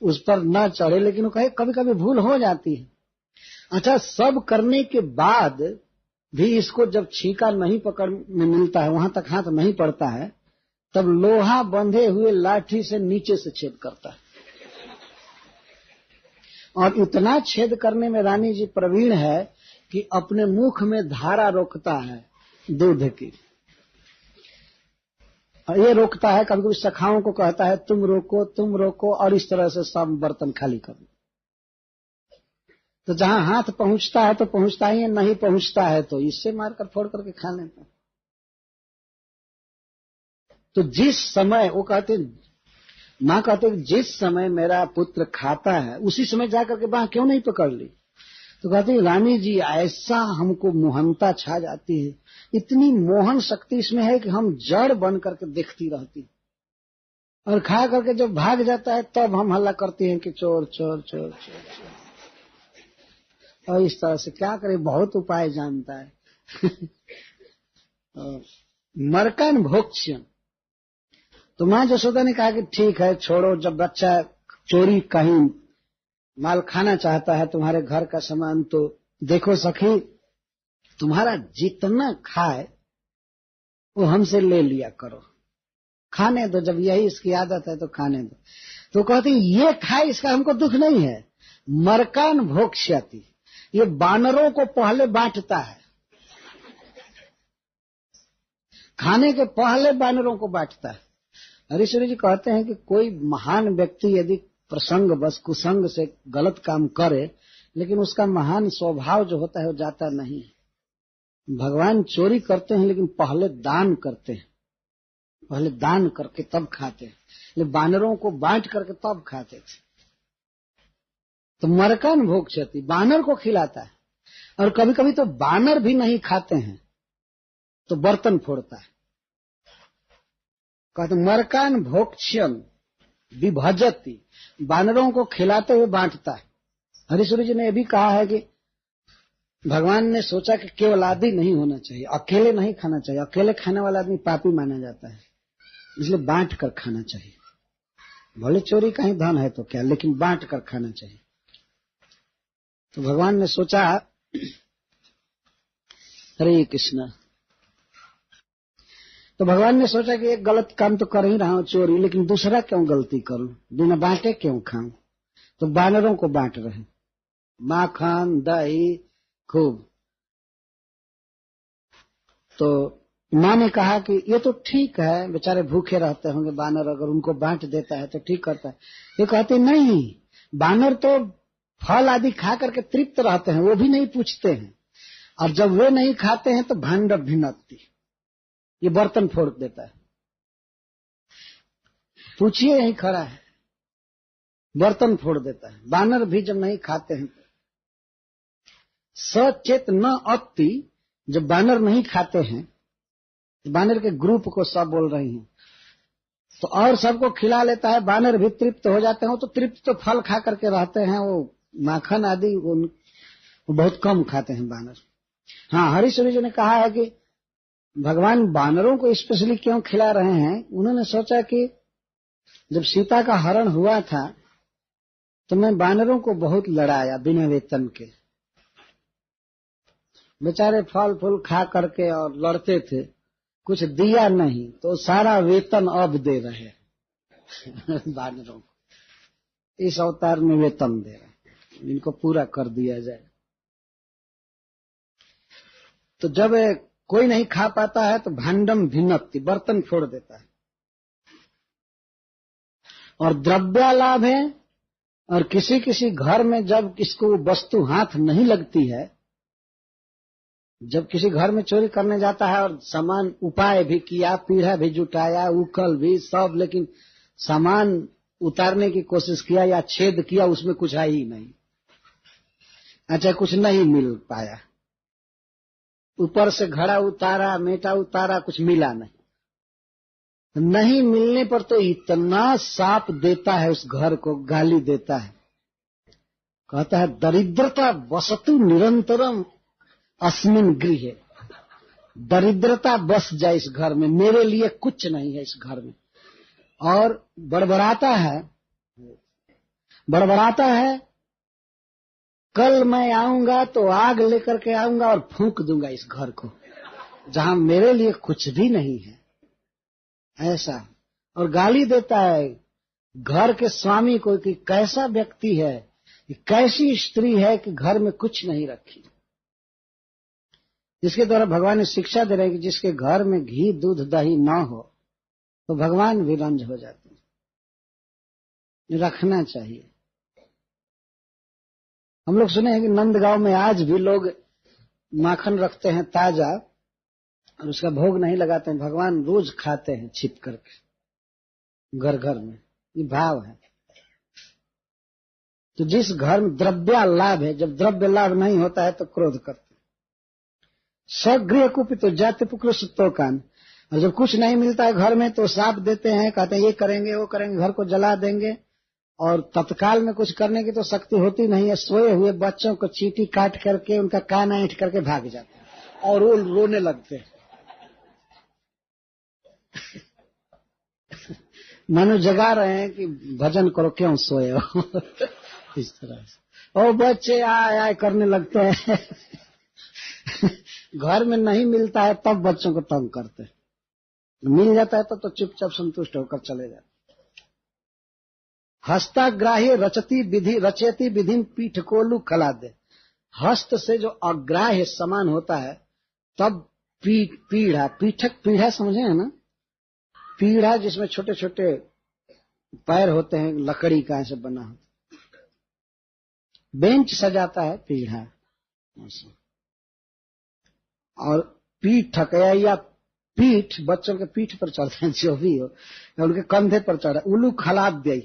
उस पर न चढ़े, लेकिन वो कहे कभी कभी भूल हो जाती है। अच्छा, सब करने के बाद भी इसको जब छीका नहीं पकड़ में मिलता है, वहां तक हाथ नहीं पड़ता है, तब लोहा बंधे हुए लाठी से नीचे से छेद करता है। और इतना छेद करने में रानी जी प्रवीण है कि अपने मुख में धारा रोकता है दूध की। और ये रोकता है, कभी कभी सखाओं को कहता है तुम रोको, और इस तरह से सब बर्तन खाली कर। तो जहां हाथ पहुंचता है तो पहुंचता ही है, नहीं पहुंचता है तो इससे मारकर फोड़ करके खा लेता है। तो जिस समय वो कहते, माँ कहते जिस समय मेरा पुत्र खाता है उसी समय जाकर के बाह क्यों नहीं पकड़ ली। तो कहते रानी जी ऐसा हमको मोहनता छा जाती है, इतनी मोहन शक्ति इसमें है कि हम जड़ बन करके देखती रहती, और खा करके जब भाग जाता है तब हम हल्ला करती हैं कि चोर चोर चोर चोर चोर। और इस तरह से क्या करे, बहुत उपाय जानता है। मरकन भोक्ष्यम। तो माँ यशोदा ने कहा कि ठीक है छोड़ो, जब बच्चा चोरी कहीं माल खाना चाहता है तुम्हारे घर का सामान, तो देखो सखी तुम्हारा जितना खाए वो हमसे ले लिया करो, खाने दो, जब यही इसकी आदत है तो खाने दो। तो कहती ये खाए इसका हमको दुख नहीं है। मरकान भोक्ष्यति, ये बानरों को पहले बांटता है, खाने के पहले बानरों को बांटता है। हरीश्वरी जी कहते हैं कि कोई महान व्यक्ति यदि प्रसंग बस कुसंग से गलत काम करे, लेकिन उसका महान स्वभाव जो होता है वो जाता नहीं। भगवान चोरी करते हैं लेकिन पहले दान करते हैं, पहले दान करके तब खाते हैं, लेकिन बानरों को बांट करके तब खाते थे। तो मरकन भोक्ष्यति, बानर को खिलाता है। और कभी कभी तो बानर भी नहीं खाते हैं तो बर्तन फोड़ता है। कहते मरकान भोक्ष्यम विभजति, बानरों को खिलाते हुए बांटता है। हरीश्वरी जी ने यह भी कहा है कि भगवान ने सोचा कि केवल आदि नहीं होना चाहिए, अकेले नहीं खाना चाहिए। अकेले खाने वाला आदमी पापी माना जाता है, इसलिए बांट कर खाना चाहिए। भले चोरी का ही धन है तो क्या, लेकिन बांट कर खाना चाहिए। तो भगवान ने सोचा, हरे कृष्ण, तो भगवान ने सोचा कि एक गलत काम तो कर ही रहा हूं, चोरी, लेकिन दूसरा क्यों गलती करूं, बिना बांटे क्यों खाऊं। तो बानरों को बांट रहे, माखन दही खूब। तो माँ ने कहा कि ये तो ठीक है, बेचारे भूखे रहते होंगे बानर, अगर उनको बांट देता है तो ठीक करता है। ये कहते नहीं, बानर तो फल आदि खा करके तृप्त रहते हैं, वो भी नहीं पूछते हैं, और जब वे नहीं खाते हैं तो भांड भिन्नति, ये बर्तन फोड़ देता है। पूछिए, यही खड़ा है, बर्तन फोड़ देता है। बानर भी जब नहीं खाते हैं, सचेत न अति, जब बानर नहीं खाते हैं, बानर के ग्रुप को सब बोल रही हैं, तो और सबको खिला लेता है, बानर भी तृप्त हो जाते हैं। तो तृप्त तो फल खा करके रहते हैं, वो माखन आदि वो बहुत कम खाते हैं बानर। हाँ, हरीश्वरी जी ने कहा है कि भगवान बानरों को स्पेशली क्यों खिला रहे हैं। उन्होंने सोचा कि जब सीता का हरण हुआ था तो मैं बानरों को बहुत लड़ाया बिना वेतन के, बेचारे फल फूल खा करके और लड़ते थे, कुछ दिया नहीं, तो सारा वेतन अब दे रहे बानरों को, इस अवतार में वेतन दे रहे, इनको पूरा कर दिया जाए। तो जब कोई नहीं खा पाता है तो भांडम भिन्नति, बर्तन फोड़ देता है। और द्रव्यालाभ है, और किसी किसी घर में जब किसको वस्तु हाथ नहीं लगती है, जब किसी घर में चोरी करने जाता है और सामान उपाय भी किया, पीढ़ा भी जुटाया, उकल भी सब, लेकिन सामान उतारने की कोशिश किया या छेद किया, उसमें कुछ है ही नहीं, अच्छा कुछ नहीं मिल पाया, ऊपर से घड़ा उतारा, मेटा उतारा, कुछ मिला नहीं। नहीं मिलने पर तो इतना साप देता है उस घर को, गाली देता है, कहता है दरिद्रता वसतु निरंतरम अस्मिन गृहे, दरिद्रता बस जाए इस घर में, मेरे लिए कुछ नहीं है इस घर में। और बड़बड़ाता है, कल मैं आऊंगा तो आग लेकर के आऊंगा और फूंक दूंगा इस घर को, जहां मेरे लिए कुछ भी नहीं है, ऐसा। और गाली देता है घर के स्वामी को कि कैसा व्यक्ति है, कैसी स्त्री है कि घर में कुछ नहीं रखी। जिसके द्वारा भगवान ने शिक्षा दे रहे हैं कि जिसके घर में घी दूध दही न हो तो भगवान भी रंज हो जाते हैं, रखना चाहिए। हम लोग सुने हैं कि नंदगांव में आज भी लोग माखन रखते हैं ताजा और उसका भोग नहीं लगाते हैं, भगवान रोज खाते हैं छिप करके घर घर में, ये भाव है। तो जिस घर में द्रव्य लाभ है, जब द्रव्य लाभ नहीं होता है तो क्रोध करते, सगृह कुपित तो जाति पुत्र सुतो कान, और जब कुछ नहीं मिलता है घर में तो साप देते हैं, कहते हैं ये करेंगे वो करेंगे, घर को जला देंगे, और तत्काल में कुछ करने की तो शक्ति होती नहीं है। सोए हुए बच्चों को चींटी काट करके उनका कान ऐंठ करके भाग जाते हैं और वो रोने लगते हैं मानो जगा रहे हैं कि भजन करो, क्यों सोए हो इस तरह से। और बच्चे आए आए करने लगते हैं घर में नहीं मिलता है तब बच्चों को तंग करते हैं, मिल जाता है तो चुपचाप संतुष्ट होकर चले जाते। हस्ताग्राह्य रचयति विधि पीठ कोलू खला दे, हस्त से जो अग्राह्य समान होता है तब पीढ़ा, पीढ़ा समझे है ना, पीढ़ा जिसमें छोटे छोटे पैर होते हैं, लकड़ी का ऐसे बना होता, बेंच सजाता है पीढ़ा। और पीठ या पीठ बच्चों के पीठ पर चढ़ते हैं, जो भी हो, या उनके कंधे पर चढ़ा। उलू खलाद दे,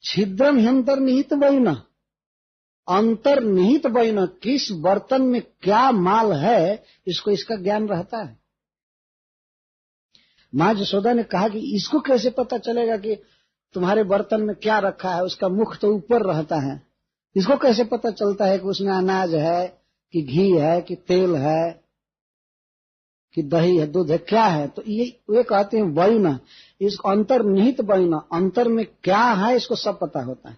छिद्रम अंतर्निहित बहिना, अंतर्निहित बहिना, किस बर्तन में क्या माल है इसको इसका ज्ञान रहता है। माँ यशोदा ने कहा कि इसको कैसे पता चलेगा कि तुम्हारे बर्तन में क्या रखा है, उसका मुख तो ऊपर रहता है, इसको कैसे पता चलता है कि उसमें अनाज है कि घी है कि तेल है कि दही है, दूध है, क्या है? तो ये कहते हैं वयुना, इसको अंतर्निहित वयुना, अंतर में क्या है इसको सब पता होता है।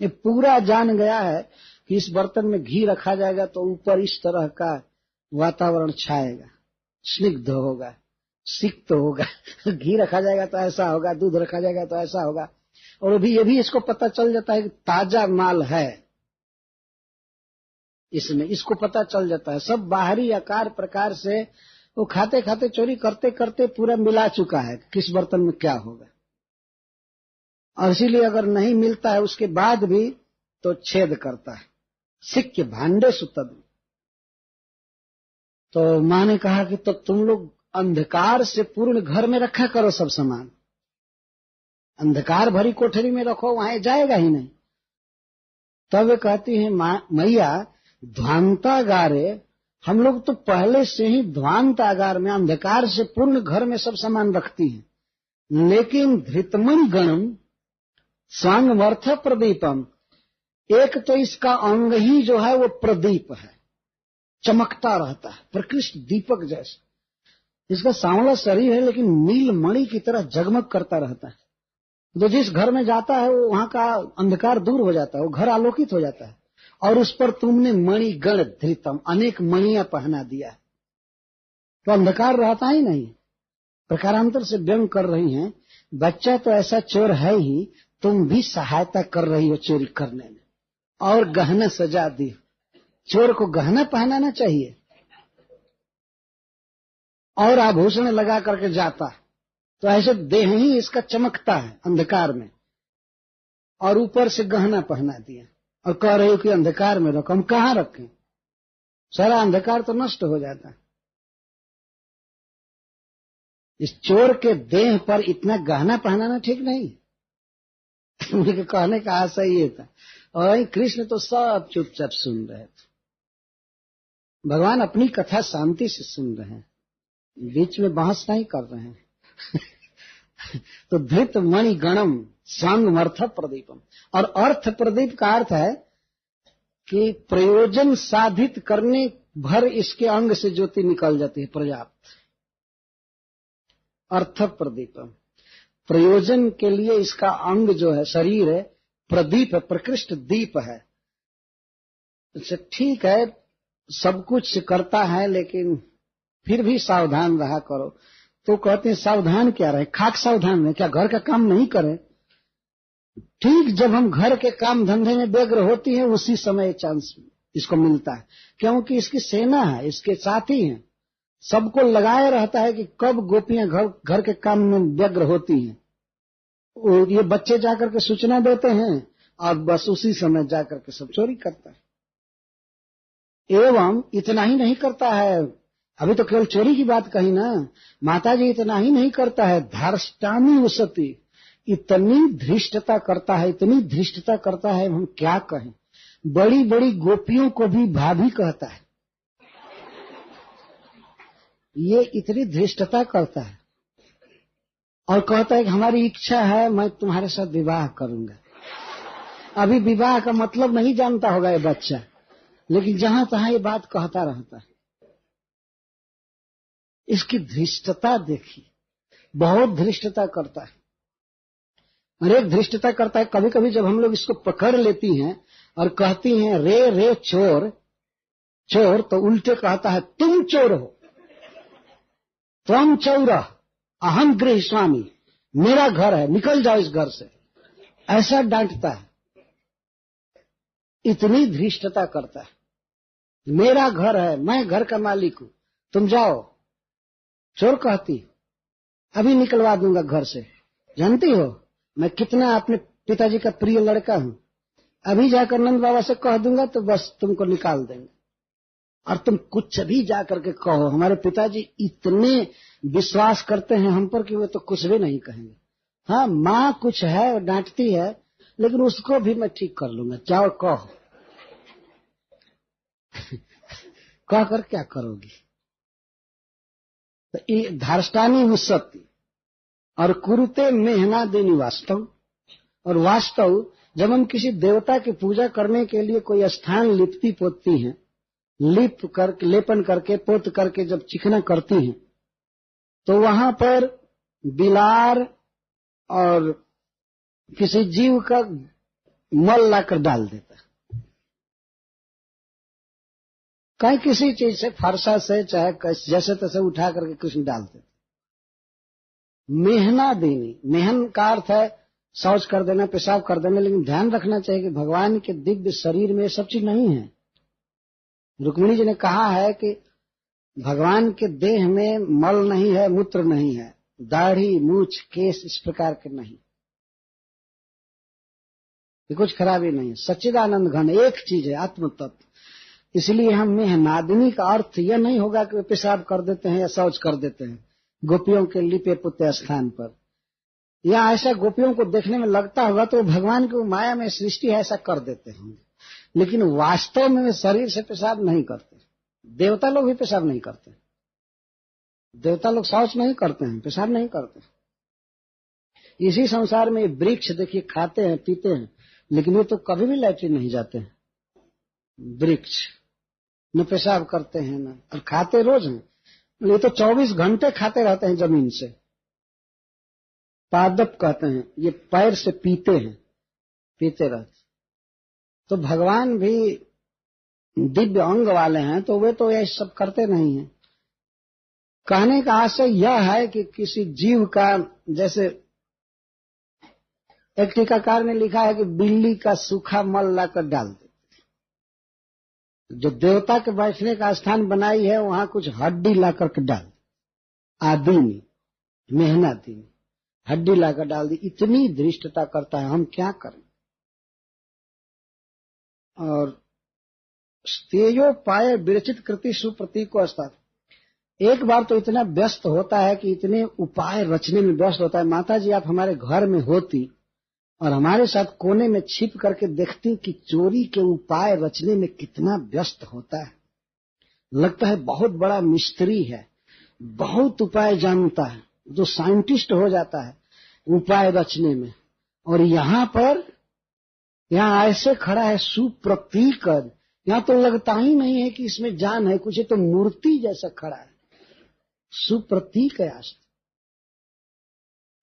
ये पूरा जान गया है कि इस बर्तन में घी रखा जाएगा तो ऊपर इस तरह का वातावरण छाएगा, स्निग्ध होगा, सिक्त होगा। घी रखा जाएगा तो ऐसा होगा, दूध रखा जाएगा तो ऐसा होगा। और अभी ये भी इसको पता चल जाता है कि ताजा माल है इसमें, इसको पता चल जाता है। सब बाहरी आकार प्रकार से वो खाते खाते चोरी करते करते पूरा मिला चुका है किस बर्तन में क्या होगा। और इसीलिए अगर नहीं मिलता है उसके बाद भी तो छेद करता है। सिक्के भांडे सुतद। तो माँ ने कहा कि तो तुम लोग अंधकार से पूर्ण घर में रखा करो सब सामान, अंधकार भरी कोठरी में रखो, वहां जाएगा ही नहीं। तब वे कहती हैं मैया ध्वांतागारे, हम लोग तो पहले से ही ध्वांतागार में अंधकार से पूर्ण घर में सब सामान रखती हैं, लेकिन धृतमणि गणम स्वांगमर्थ प्रदीपम, एक तो इसका अंग ही जो है वो प्रदीप है, चमकता रहता है प्रकृष्ट दीपक जैसे। इसका सांवला शरीर है लेकिन नील मणि की तरह जगमग करता रहता है। तो जिस घर में जाता है वो वहां का अंधकार दूर हो जाता है, वो घर आलोकित हो जाता है। और उस पर तुमने मणि गण धृतम, अनेक मणियां पहना दिया है तो अंधकार रहता ही नहीं। प्रकारांतर से व्यंग कर रही हैं, बच्चा तो ऐसा चोर है ही, तुम भी सहायता कर रही हो चोरी करने में, और गहना सजा दी। चोर को गहना पहनाना चाहिए और आभूषण लगा करके जाता है, तो ऐसे देह ही इसका चमकता है अंधकार में, और ऊपर से गहना पहना दिया और कह रहे हो कि अंधकार में रखो। हम कहाँ रखें, सारा अंधकार तो नष्ट हो जाता है। इस चोर के देह पर इतना गहना पहनाना ठीक नहीं। उनके कहने का आशय ये था। और कृष्ण तो सब चुपचाप सुन रहे थे। भगवान अपनी कथा शांति से सुन रहे हैं, बीच में बहस नहीं कर रहे हैं। तो धृत मणि गणम स्वांगमर्थ प्रदीपम, और अर्थ प्रदीप का अर्थ है कि प्रयोजन साधित करने भर इसके अंग से ज्योति निकल जाती है पर्याप्त। अर्थ प्रदीपम, प्रयोजन के लिए इसका अंग जो है, शरीर है, प्रदीप है, प्रकृष्ट दीप है। अच्छा ठीक है, सब कुछ करता है लेकिन फिर भी सावधान रहा करो। तो कहते हैं सावधान क्या रहे, खाक सावधान है क्या, घर का काम नहीं करे। ठीक जब हम घर के काम धंधे में व्यग्र होती है उसी समय चांस इसको मिलता है, क्योंकि इसकी सेना है, इसके साथी हैं, सबको लगाए रहता है कि कब गोपियां घर के काम में व्यग्र होती हैं। ये बच्चे जाकर के सूचना देते हैं और बस उसी समय जाकर के सब चोरी करता है। एवं इतना ही नहीं करता है, अभी तो केवल चोरी की बात कही ना, माता जी इतना ही नहीं करता है, धार्ष्टामी उसती, इतनी धृष्टता करता है, इतनी धृष्टता करता है हम क्या कहें। बड़ी बड़ी गोपियों को भी भाभी कहता है, ये इतनी धृष्टता करता है। और कहता है कि हमारी इच्छा है मैं तुम्हारे साथ विवाह करूंगा। अभी विवाह का मतलब नहीं जानता होगा ये बच्चा, लेकिन जहां तहां ये बात कहता रहता है। इसकी धृष्टता देखिए, बहुत धृष्टता करता है। और एक धृष्टता करता है, कभी कभी जब हम लोग इसको पकड़ लेती हैं और कहती हैं रे रे चोर चोर, तो उल्टे कहता है तुम चोर हो, तुम चौर, अहम गृह स्वामी, मेरा घर है, निकल जाओ इस घर से, ऐसा डांटता है। इतनी धृष्टता करता है, मेरा घर है, मैं घर का मालिक हूं, तुम जाओ। चोर कहती अभी निकलवा दूंगा घर से, जानती हो मैं कितना अपने पिताजी का प्रिय लड़का हूं, अभी जाकर नंद बाबा से कह दूंगा तो बस तुमको निकाल देंगे। और तुम कुछ भी जाकर के कहो, हमारे पिताजी इतने विश्वास करते हैं हम पर कि वो तो कुछ भी नहीं कहेंगे। हाँ माँ कुछ है, डांटती है, लेकिन उसको भी मैं ठीक कर लूंगा, जाओ कहो। कह कर क्या करोगी। तो ये धार्ष्टानी उसती और कुरुते मेहना देनी वास्तव। और वास्तव जब हम किसी देवता की पूजा करने के लिए कोई स्थान लिपति पोतती हैं, लेपन करके पोत करके जब चिकना करती हैं तो वहां पर बिलार और किसी जीव का मल लाकर डाल देता है। कहीं किसी चीज से, फरसा से, चाहे जैसे तैसे उठा करके कृष्ण डाल देते। मेहना देनी, मेहन का अर्थ है शौच कर देना, पेशाब कर देना, लेकिन ध्यान रखना चाहिए कि भगवान के दिव्य शरीर में ये सब चीज नहीं है। रुक्मिणी जी ने कहा है कि भगवान के देह में मल नहीं है, मूत्र नहीं है, दाढ़ी मूछ केस इस प्रकार के नहीं, ये कुछ खराबी नहीं है। सच्चिदानंद घन एक चीज है, आत्म तत्व। इसलिए हम मेहनादिनी का अर्थ यह नहीं होगा कि वे पेशाब कर देते हैं या शौच कर देते हैं गोपियों के लिपे पुते स्थान पर, या ऐसा गोपियों को देखने में लगता होगा तो भगवान की माया में सृष्टि है ऐसा कर देते होंगे, लेकिन वास्तव में वे शरीर से पेशाब नहीं करते। देवता लोग भी पेशाब नहीं करते, देवता लोग शौच नहीं करते हैं, पेशाब नहीं करते। इसी संसार में वृक्ष देखिए खाते हैं पीते हैं, लेकिन ये तो कभी भी लैट्रिन नहीं जाते हैं। वृक्ष न पेशाब करते हैं न, और खाते रोज हैं। ये तो 24 घंटे खाते रहते हैं जमीन से। पादप कहते हैं, ये पैर से पीते हैं, पीते रहते। तो भगवान भी दिव्य अंग वाले हैं, तो वे तो ये सब करते नहीं हैं। कहने का आशय यह है कि किसी जीव का, जैसे एक टीकाकार ने लिखा है कि बिल्ली का सूखा मल लाकर डाल देते। जो देवता के बैठने का स्थान बनाई है वहां कुछ हड्डी ला करके डाल, आदि में मेहनती में हड्डी लाकर डाल दी। इतनी धृष्टता करता है, हम क्या करें। और स्तेयो पाए विरचित कृति सुप्रतीक को अस्ताद, एक बार तो इतना व्यस्त होता है कि इतने उपाय रचने में व्यस्त होता है। माता जी आप हमारे घर में होती और हमारे साथ कोने में छिप करके देखती कि चोरी के उपाय रचने में कितना व्यस्त होता है। लगता है बहुत बड़ा मिस्त्री है, बहुत उपाय जानता है, जो साइंटिस्ट हो जाता है उपाय रचने में। और यहाँ पर, यहाँ ऐसे खड़ा है सुप्रतीक, यहाँ तो लगता ही नहीं है कि इसमें जान है कुछ, तो मूर्ति जैसा खड़ा है, सुप्रतीक है आज।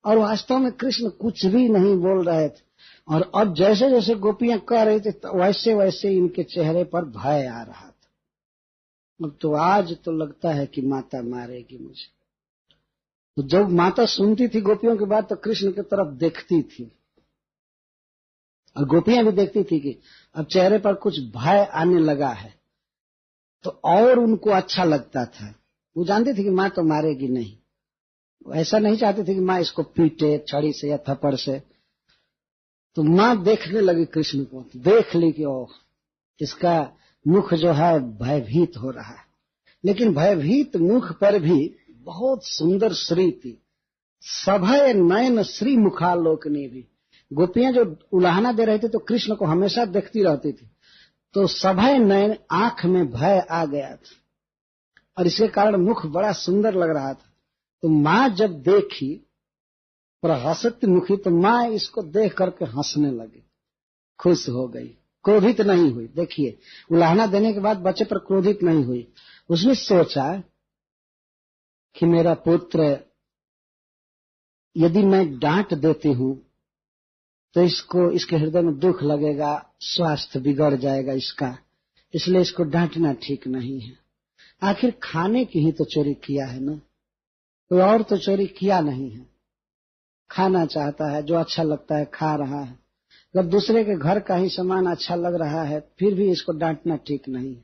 और वास्तव में कृष्ण कुछ भी नहीं बोल रहे थे। और अब जैसे जैसे गोपियां कह रही थी वैसे वैसे इनके चेहरे पर भय आ रहा था। अब तो आज तो लगता है कि माता मारेगी मुझे। तो जब माता सुनती थी गोपियों की बात तो कृष्ण की तरफ देखती थी, और गोपियां भी देखती थी कि अब चेहरे पर कुछ भय आने लगा है, तो और उनको अच्छा लगता था। वो जानती थी कि माँ तो मारेगी नहीं, ऐसा नहीं चाहती थी कि माँ इसको पीटे छड़ी से या थप्पड़ से। तो माँ देखने लगी कृष्ण को, देख ली कि ओह इसका मुख जो है भयभीत हो रहा है। लेकिन भयभीत मुख पर भी बहुत सुंदर श्री थी। सभय नयन श्री मुखालोकनी भी, गोपियां जो उलाहना दे रही थी तो कृष्ण को हमेशा देखती रहती थी, तो सभय नयन आंख में भय आ गया था और इसके कारण मुख बड़ा सुंदर लग रहा था। तो माँ जब देखी प्रहसित मुखी, तो माँ इसको देख करके हंसने लगी, खुश हो गई, क्रोधित नहीं हुई। देखिए उलाहना देने के बाद बच्चे पर क्रोधित नहीं हुई। उसने सोचा कि मेरा पुत्र, यदि मैं डांट देती हूं तो इसके हृदय में दुख लगेगा, स्वास्थ्य बिगड़ जाएगा इसका, इसलिए इसको डांटना ठीक नहीं है। आखिर खाने की ही तो चोरी किया है ना, कोई और तो चोरी किया नहीं है। खाना चाहता है, जो अच्छा लगता है खा रहा है। अगर दूसरे के घर का ही सामान अच्छा लग रहा है फिर भी इसको डांटना ठीक नहीं है।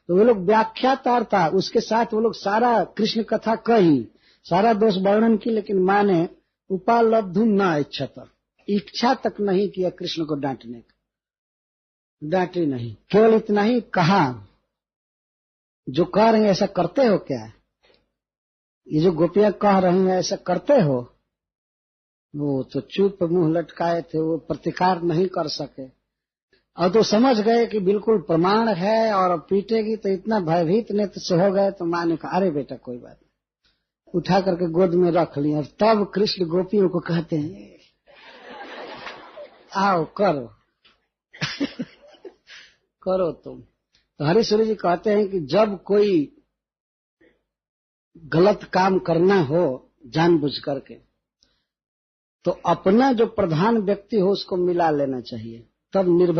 तो वो लोग व्याख्यातार था, उसके साथ वो लोग सारा कृष्ण कथा कही, सारा दोष वर्णन की, लेकिन माँ ने उपालब्धु न इच्छा, इच्छा तक नहीं किया कृष्ण को डांटने का, डांटी नहीं। केवल इतना ही कहा, जो कह रहे हैं ऐसा करते हो क्या, ये जो गोपियां कह रही हैं ऐसा करते हो। वो तो चुप मुंह लटकाए थे, वो प्रतिकार नहीं कर सके। और तो समझ गए कि बिल्कुल प्रमाण है और पीटेगी, तो इतना भयभीत नेत्र से हो गए। तो माँ ने कहा अरे बेटा कोई बात नहीं, उठा करके गोद में रख लिया। और तब कृष्ण गोपियों को कहते हैं आओ करो करो तुम। तो हरीश्वरी जी कहते हैं कि जब कोई गलत काम करना हो जानबूझ करके, तो अपना जो प्रधान व्यक्ति हो उसको मिला लेना चाहिए, तब निर्भय